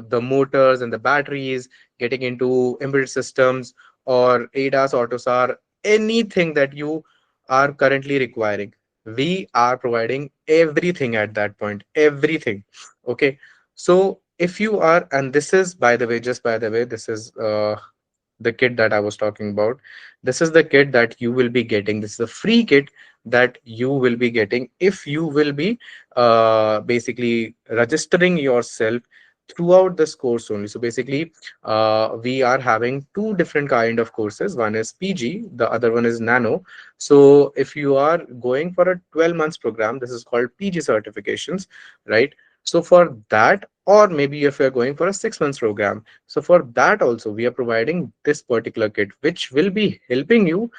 the motors and the batteries, getting into embedded systems or ADAS, AUTOSAR, anything that you are currently requiring. We are providing everything at that point, everything. Okay. So if you are, and this is, by the way, just by the way, this is the kit that I was talking about. This is the kit that you will be getting. This is a free kit that you will be getting if you will be basically registering yourself throughout this course only. So basically, we are having two different kind of courses. One is PG, the other one is Nano. So if you are going for a 12 months program, this is called PG certifications, right? So for that, or maybe if you're going for a 6 months program, so for that also, we are providing this particular kit, which will be helping you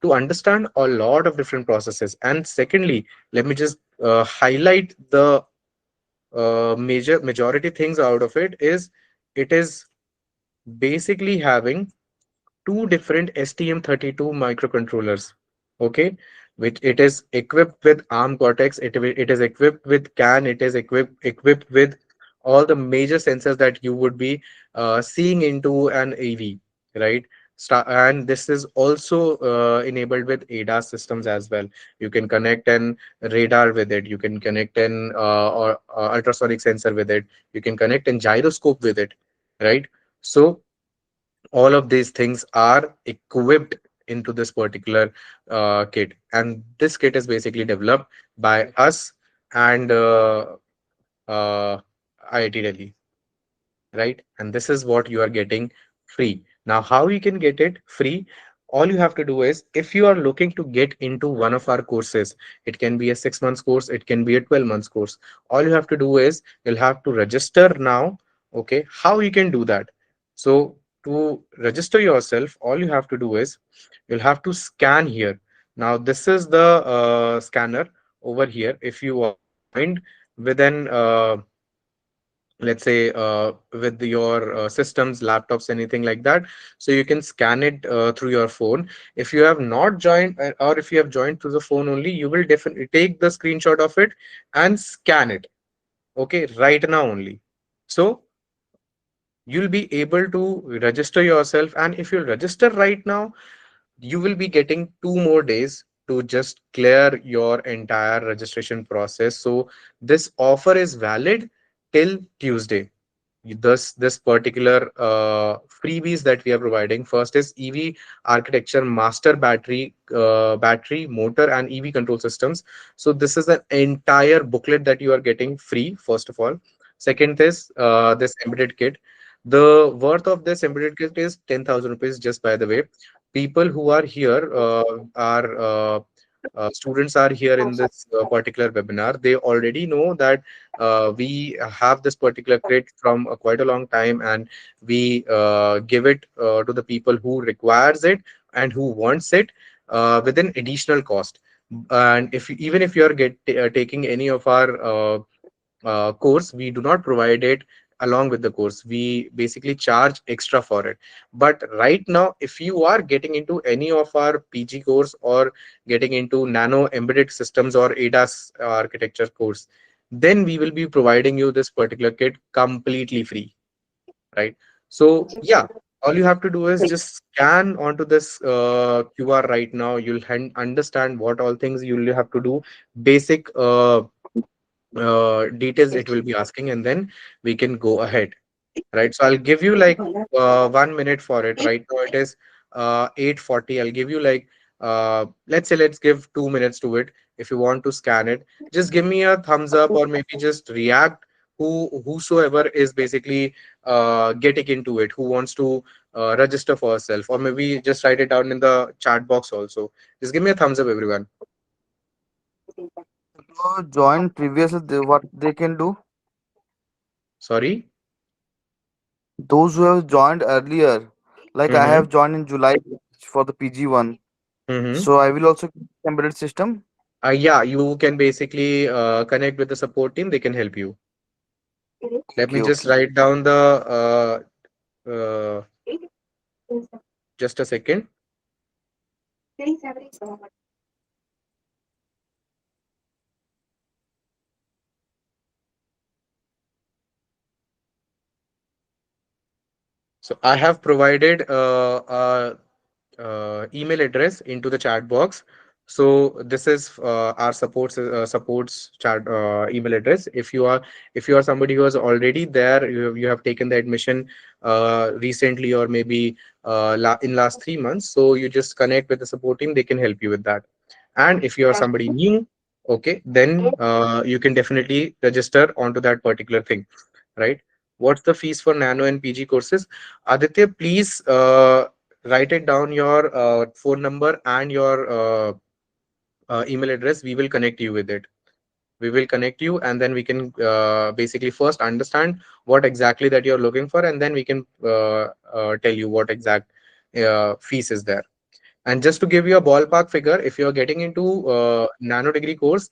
to understand a lot of different processes. And secondly, let me just highlight the majority things out of it is it is basically having two different STM32 microcontrollers. Okay, which it is equipped with ARM Cortex. It is equipped with CAN. It is equipped with all the major sensors that you would be seeing into an AV, right? And this is also enabled with ADAS systems as well. You can connect an radar with it. You can connect an or ultrasonic sensor with it. You can connect an gyroscope with it, right? So all of these things are equipped into this particular kit, and this kit is basically developed by us and uh, IIT Delhi, right? And this is what you are getting free. Now, how you can get it free? All you have to do is, if you are looking to get into one of our courses, it can be a 6 months course, it can be a 12 months course. All you have to do is you'll have to register now. Okay, how you can do that? So to register yourself, all you have to do is you'll have to scan here. Now, this is the scanner over here. If you are joined within let's say with your systems, laptops, anything like that, so you can scan it through your phone. If you have not joined, or if you have joined through the phone only, you will definitely take the screenshot of it and scan it, okay, right now only. So you'll be able to register yourself, and if you'll register right now, you will be getting 2 more days to just clear your entire registration process. So this offer is valid till Tuesday. This particular freebies that we are providing. First is EV architecture, master battery, motor, and EV control systems. So this is an entire booklet that you are getting free. First of all, second is this embedded kit. The worth of this embedded kit is 10,000 rupees. Just by the way, people who are here are students are here in this particular webinar. They already know that we have this particular crate from quite a long time, and we give it to the people who requires it and who wants it with an additional cost. And even if you are taking any of our course, we do not provide it along with the course. We basically charge extra for it. But right now, if you are getting into any of our PG course or getting into nano embedded systems or ADAS architecture course, then we will be providing you this particular kit completely free, right? So yeah, all you have to do is just scan onto this QR right now. You'll understand what all things you'll have to do. Basic details it will be asking, and then we can go ahead, right? So I'll give you like 1 minute for it. Right now it is 8:40. I'll give you like let's say let's give 2 minutes to it. If you want to scan it, just give me a thumbs up or maybe just react, whosoever is basically getting into it, who wants to register for herself, or maybe just write it down in the chat box also. Just give me a thumbs up, everyone.
Joined previously, what they can do?
Sorry.
Those who have joined earlier, like I
Mm-hmm.
have joined in July for the PG one.
Mm-hmm.
So I will also embedded system.
Yeah, you can basically connect with the support team. They can help you. Let me
Okay,
just
okay.
write down the just a second. So I have provided email address into the chat box. So this is our supports chat email address. If you are somebody who is already there, you have taken the admission recently or maybe in last 3 months. So you just connect with the support team. They can help you with that. And if you are somebody new, okay, then you can definitely register onto that particular thing, right? What's the fees for nano and PG courses? Aditya, please write it down, your phone number and your email address. We will connect you with it. We will connect you, and then we can basically first understand what exactly that you're looking for, and then we can tell you what exact fees is there. And just to give you a ballpark figure, if you're getting into nano degree course,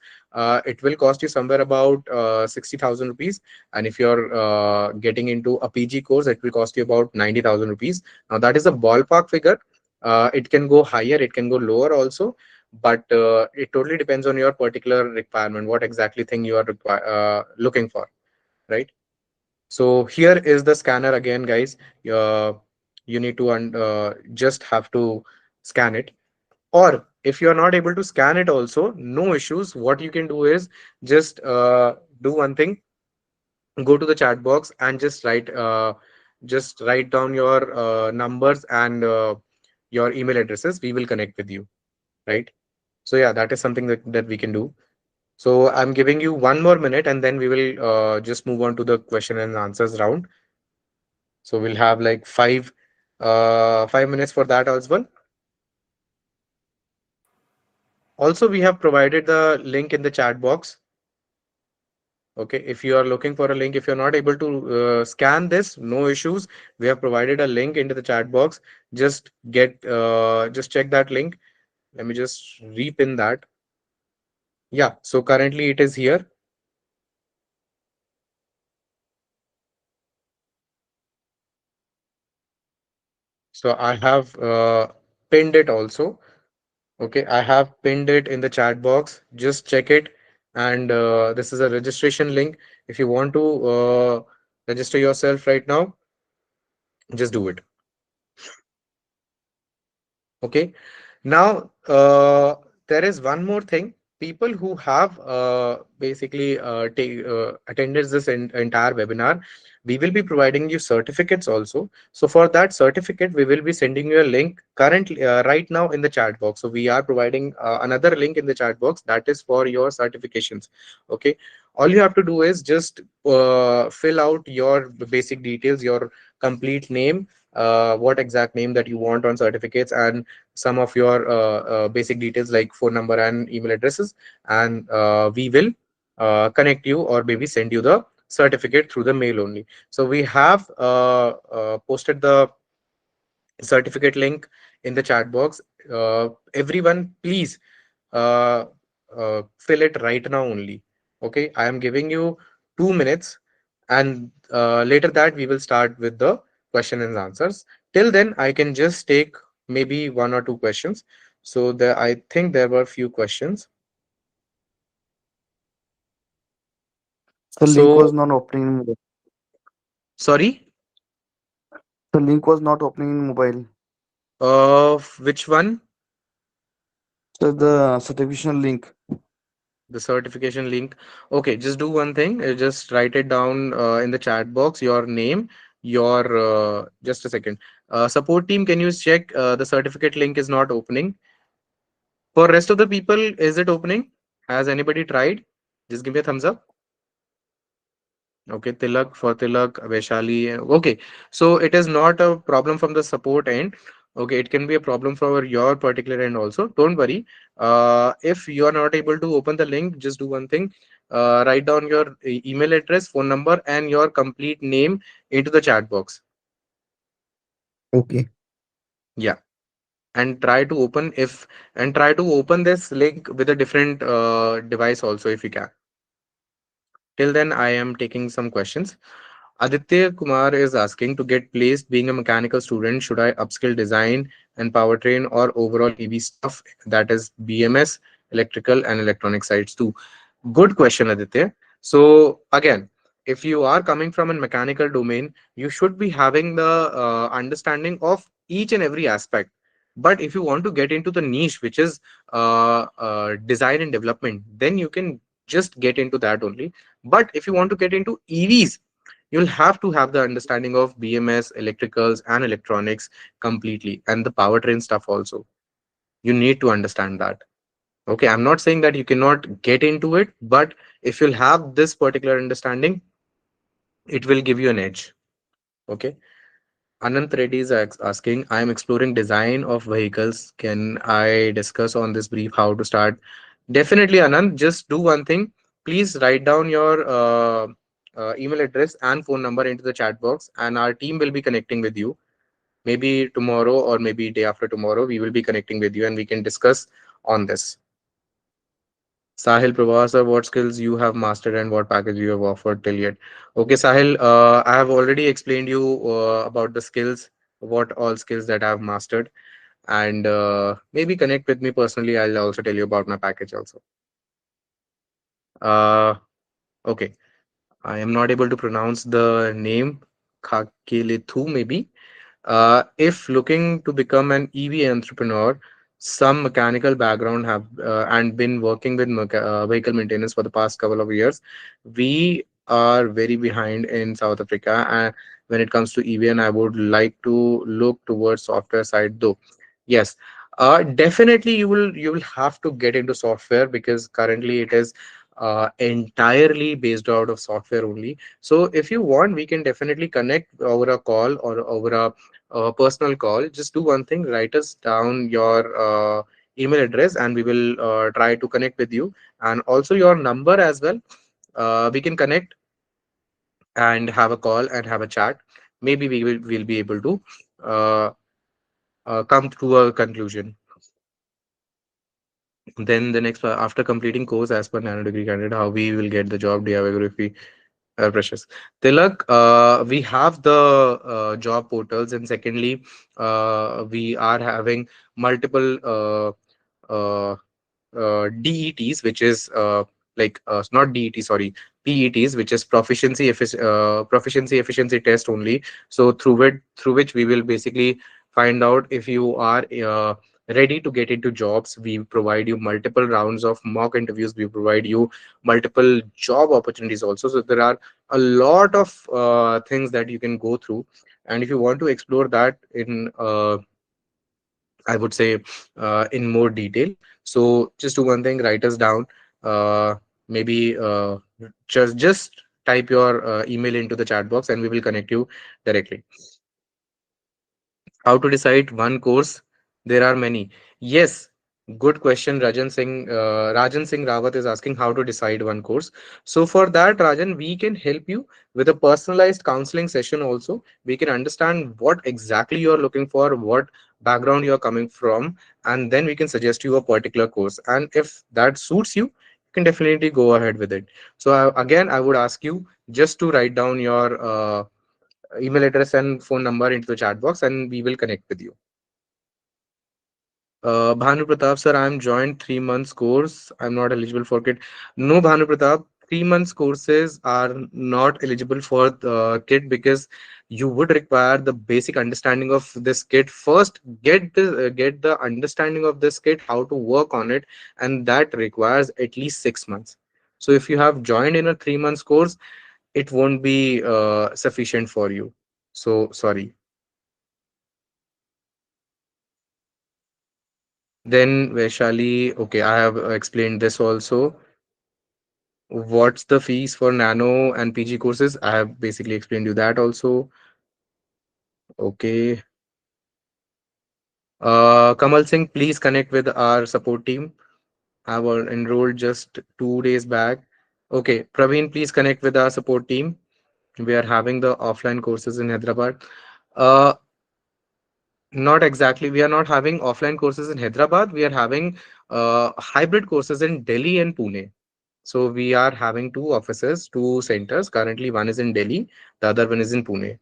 it will cost you somewhere about 60,000 rupees. And if you're getting into a PG course, it will cost you about 90,000 rupees. Now, that is a ballpark figure. It can go higher, it can go lower also, but it totally depends on your particular requirement, what exactly thing you are looking for, right? So here is the scanner again, guys. You need to just have to scan it. Or if you are not able to scan it also, no issues. What you can do is just do one thing: go to the chat box and just write down your numbers and your email addresses. We will connect with you, right? So yeah, that is something that we can do. So I'm giving you 1 more minute, and then we will just move on to the question and answers round. So we'll have like 5 minutes for that as well. Also, we have provided the link in the chat box. Okay, if you are looking for a link, if you're not able to scan this, no issues. We have provided a link into the chat box. Just check that link. Let me just repin that. Yeah, so currently it is here. So I have pinned it also. Okay, I have pinned it in the chat box. Just check it. And this is a registration link. If you want to register yourself right now, just do it. Okay. Now, there is one more thing. people who have basically attended this entire webinar, we will be providing you certificates also. So for that certificate, we will be sending you a link currently right now in the chat box. So we are providing another link in the chat box that is for your certifications. Okay, all you have to do is just fill out your basic details, your complete name, what exact name that you want on certificates, and some of your basic details like phone number and email addresses, and we will connect you or maybe send you the certificate through the mail only. So we have posted the certificate link in the chat box. Everyone, please uh, fill it right now only. Okay, I am giving you 2 minutes, and later that we will start with the question and answers. Till then, I can just take maybe one or two questions. So there, I think there were few questions.
The link was
So
not opening in mobile.
sorry,
The link was not opening in mobile.
which one?
So the certification link.
The certification link. Okay, just do one thing. Just write it down in the chat box. Your name, your just a second. Support team, can you check the certificate link is not opening? For rest of the people, is it opening? Has anybody tried? Just give me a thumbs up. Okay, Tilak, for Tilak, Vaishali. Okay, so it is not a problem from the support end. Okay, it can be a problem for your particular end also. Don't worry. If you are not able to open the link, just do one thing. Write down your email address, phone number, and your complete name into the chat box.
Okay.
Yeah, and try to open if and try to open this link with a different device also if you can. Till then, I am taking some questions. Aditya Kumar is asking, to get placed being a mechanical student, should I upskill design and powertrain or overall EV stuff? That is BMS, electrical and electronic sides too. Good question, Aditya. So again, if you are coming from a mechanical domain, you should be having the understanding of each and every aspect. But if you want to get into the niche, which is design and development, then you can just get into that only. But if you want to get into EVs, you'll have to have the understanding of BMS, electricals, and electronics completely, and the powertrain stuff also. You need to understand that. Okay, I'm not saying that you cannot get into it, but if you'll have this particular understanding, it will give you an edge. Okay. Anant Reddy is asking, I am exploring design of vehicles. Can I discuss on this brief how to start? Definitely, Anand. Just do one thing. Please write down your email address and phone number into the chat box, and our team will be connecting with you. Maybe tomorrow or maybe day after tomorrow, we will be connecting with you and we can discuss on this. Sahil Pravasa, what skills you have mastered and what package you have offered till yet? Okay, Sahil, I have already explained you about the skills, what all skills that I have mastered, and maybe connect with me personally. I'll also tell you about my package also. Uh, okay, I am not able to pronounce the name. Kakilithu, maybe. If looking to become an EV entrepreneur, some mechanical background have and been working with vehicle maintenance for the past couple of years, we are very behind in South Africa when it comes to EV, and I would like to look towards software side though. Yes, definitely you will have to get into software because currently it is entirely based out of software only. So if you want, we can definitely connect over a call or over a personal call. Just do one thing, write us down your email address and we will try to connect with you, and also your number as well. We can connect and have a call and have a chat. Maybe we'll be able to uh, come to a conclusion. Then the next part, after completing course as per nano degree candidate, how we will get the job DIYguru if we are precious. Tilak, we have the job portals, and secondly, we are having multiple uh, DETs, which is not DET, sorry, PETs, which is proficiency efficiency test only. So through which we will basically find out if you are ready to get into jobs. We provide you multiple rounds of mock interviews. We provide you multiple job opportunities also. So there are a lot of things that you can go through. And if you want to explore that in I would say in more detail. So just do one thing, write us down. Maybe just type your email into the chat box and we will connect you directly. How to decide one course? There are many. Yes, good question. Rajan Singh Rawat is asking how to decide one course. So for that, Rajan, we can help you with a personalized counseling session also. We can understand what exactly you are looking for, what background you are coming from, and then we can suggest you a particular course. And if that suits you, you can definitely go ahead with it. So again, I would ask you just to write down your email address and phone number into the chat box and we will connect with you. Bhanu Pratap, sir, I'm joined 3 months course. I'm not eligible for kit. No, Bhanu Pratap, 3 months courses are not eligible for the kit because you would require the basic understanding of this kit. First, get the understanding of this kit, how to work on it, and that requires at least 6 months. So if you have joined in a 3 months course, it won't be sufficient for you. So sorry. Then Vaishali, okay, I have explained this also. What's the fees for nano and PG courses? I have basically explained you that also. Okay. Kamal Singh, please connect with our support team. I was enrolled just 2 days back. Okay, Praveen, please connect with our support team. We are having the offline courses in Hyderabad. Uh, Not exactly. We are not having offline courses in Hyderabad. We are having hybrid courses in Delhi and Pune. So we are having two offices, two centers. Currently, one is in Delhi, the other one is in Pune.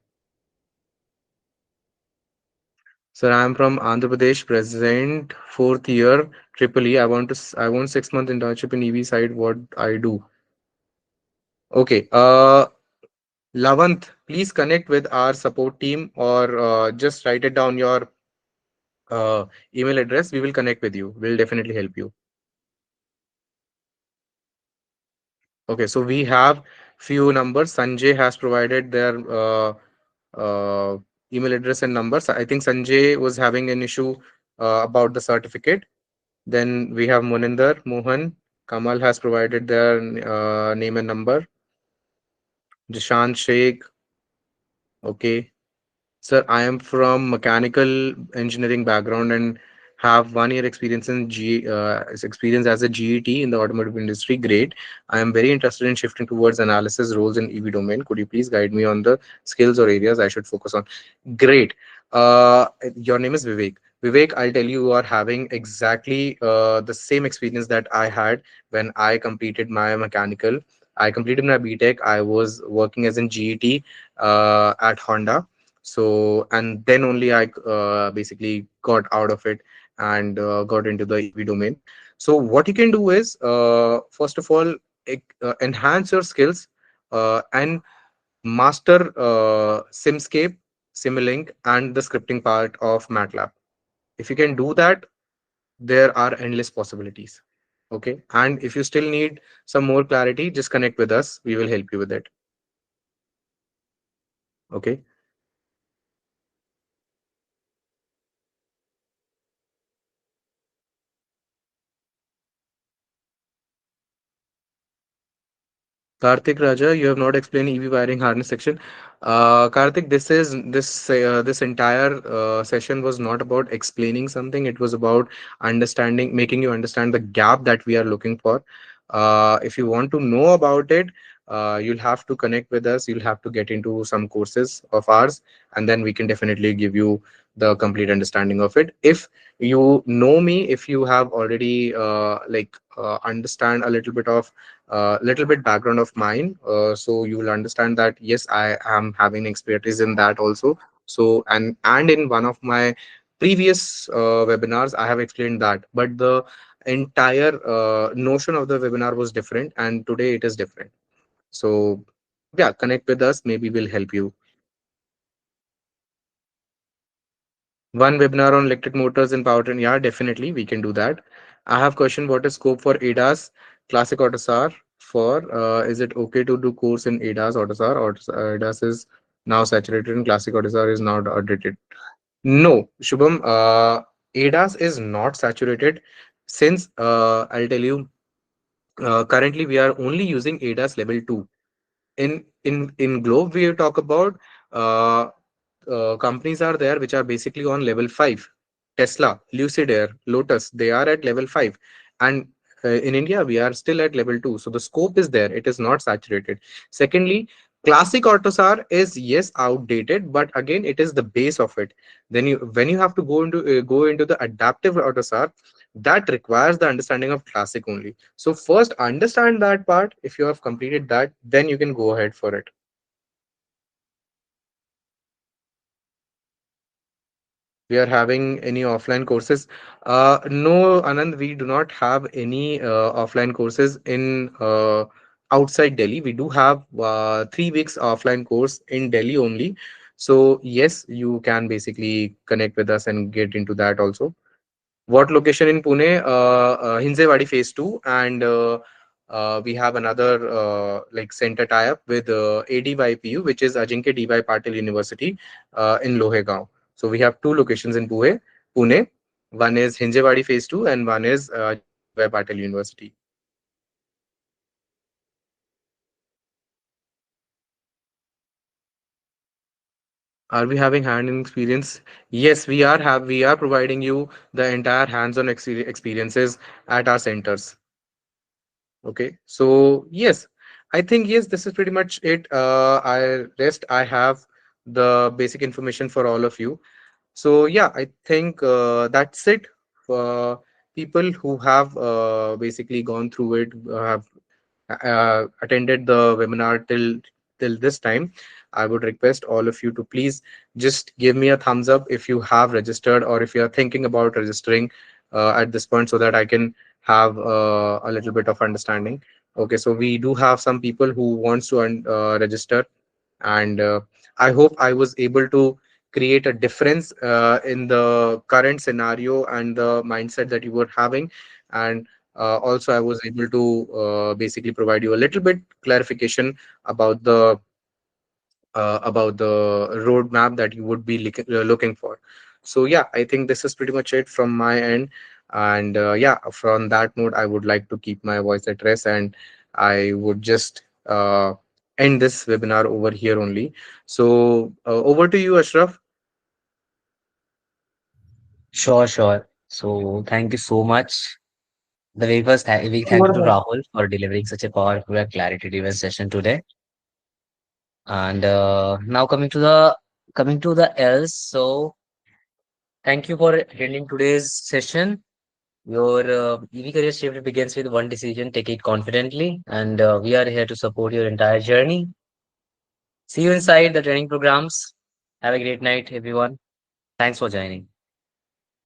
Sir, I am from Andhra Pradesh, present fourth year, triple E. I want 6 month internship in EV side. What I do? Okay. Lavant, please connect with our support team or just write it down your uh, email address. We will connect with you. We'll definitely help you. Okay, so we have few numbers. Sanjay has provided their uh, email address and numbers. I think Sanjay was having an issue about the certificate. Then we have Moninder, Mohan, Kamal has provided their name and number. Jishan Sheikh, okay. Sir, I am from mechanical engineering background and have 1 year experience in experience as a GET in the automotive industry. Great. I am very interested in shifting towards analysis roles in EV domain. Could you please guide me on the skills or areas I should focus on? Great. Your name is Vivek. Vivek, I'll tell you, you are having exactly the same experience that I had when I completed my mechanical. I completed my BTech. I was working as in GET at Honda. So and then only I basically got out of it and got into the EV domain. So what you can do is first of all enhance your skills and master Simscape, Simulink, and the scripting part of MATLAB. If you can do that, there are endless possibilities. Okay, and if you still need some more clarity, just connect with us. We will help you with it. Okay. Karthik Raja, you have not explained EV wiring harness section. Karthik, this entire session was not about explaining something. It was about understanding, making you understand the gap that we are looking for. If you want to know about it, you'll have to connect with us. You'll have to get into some courses of ours, and then we can definitely give you the complete understanding of it. If you know me, if you have already understand a little bit background of mine, so you will understand that yes, I am having expertise in that also. So and in one of my previous webinars I have explained that, but the entire notion of the webinar was different and today it is different. So yeah, connect with us, maybe we'll help you. One webinar on electric motors and powertrain. Yeah, definitely we can do that. I have question. What is scope for ADAS classic AUTOSAR for? Is it okay to do course in ADAS AUTOSAR, or ADAS is now saturated and classic AUTOSAR is now outdated? No, Shubham. ADAS is not saturated since I'll tell you. Currently, we are only using ADAS level 2. In Globe, we talk about uh, companies are there which are basically on level 5. Tesla, Lucid Air, Lotus, they are at level 5. And in India, we are still at level 2. So the scope is there. It is not saturated. Secondly, classic AUTOSAR is, yes, outdated, but again, it is the base of it. Then you, when you have to go into the adaptive AUTOSAR, that requires the understanding of classic only. So first understand that part. If you have completed that, then you can go ahead for it. We are having any offline courses? No, Anand, we do not have any offline courses in outside Delhi. We do have 3 weeks offline course in Delhi only. So yes, you can basically connect with us and get into that also. What location in Pune? Hinjewadi Phase 2, and we have another like center tie-up with ADYPU, which is Ajinkya DY Patil University in Lohegaon. So we have two locations in Pune. One is Hinjewadi Phase 2, and one is Ajinkya DY Patil University. Are we having hand-on experience? Yes, we are providing you the entire hands-on experiences at our centers. Okay, so yes, I think yes, this is pretty much it. I have the basic information for all of you. So yeah, I think that's it. For people who have basically gone through it, have attended the webinar till this time, I would request all of you to please just give me a thumbs up if you have registered or if you are thinking about registering at this point, so that I can have a little bit of understanding. Okay, so we do have some people who wants to register, and I hope I was able to create a difference in the current scenario and the mindset that you were having. And also I was able to basically provide you a little bit clarification about the roadmap that you would be looking for. So yeah, I think this is pretty much it from my end. And yeah, from that note, I would like to keep my voice at rest, and I would just end this webinar over here only. So over to you, Ashraf.
Sure, sure. So thank you so much. The very first, big thank you to Rahul for delivering such a powerful and clarity-driven session today. And now coming to the else. So thank you for attending today's session. Your EV career shift begins with one decision. Take it confidently, and we are here to support your entire journey. See you inside the training programs. Have a great night, everyone. Thanks for joining.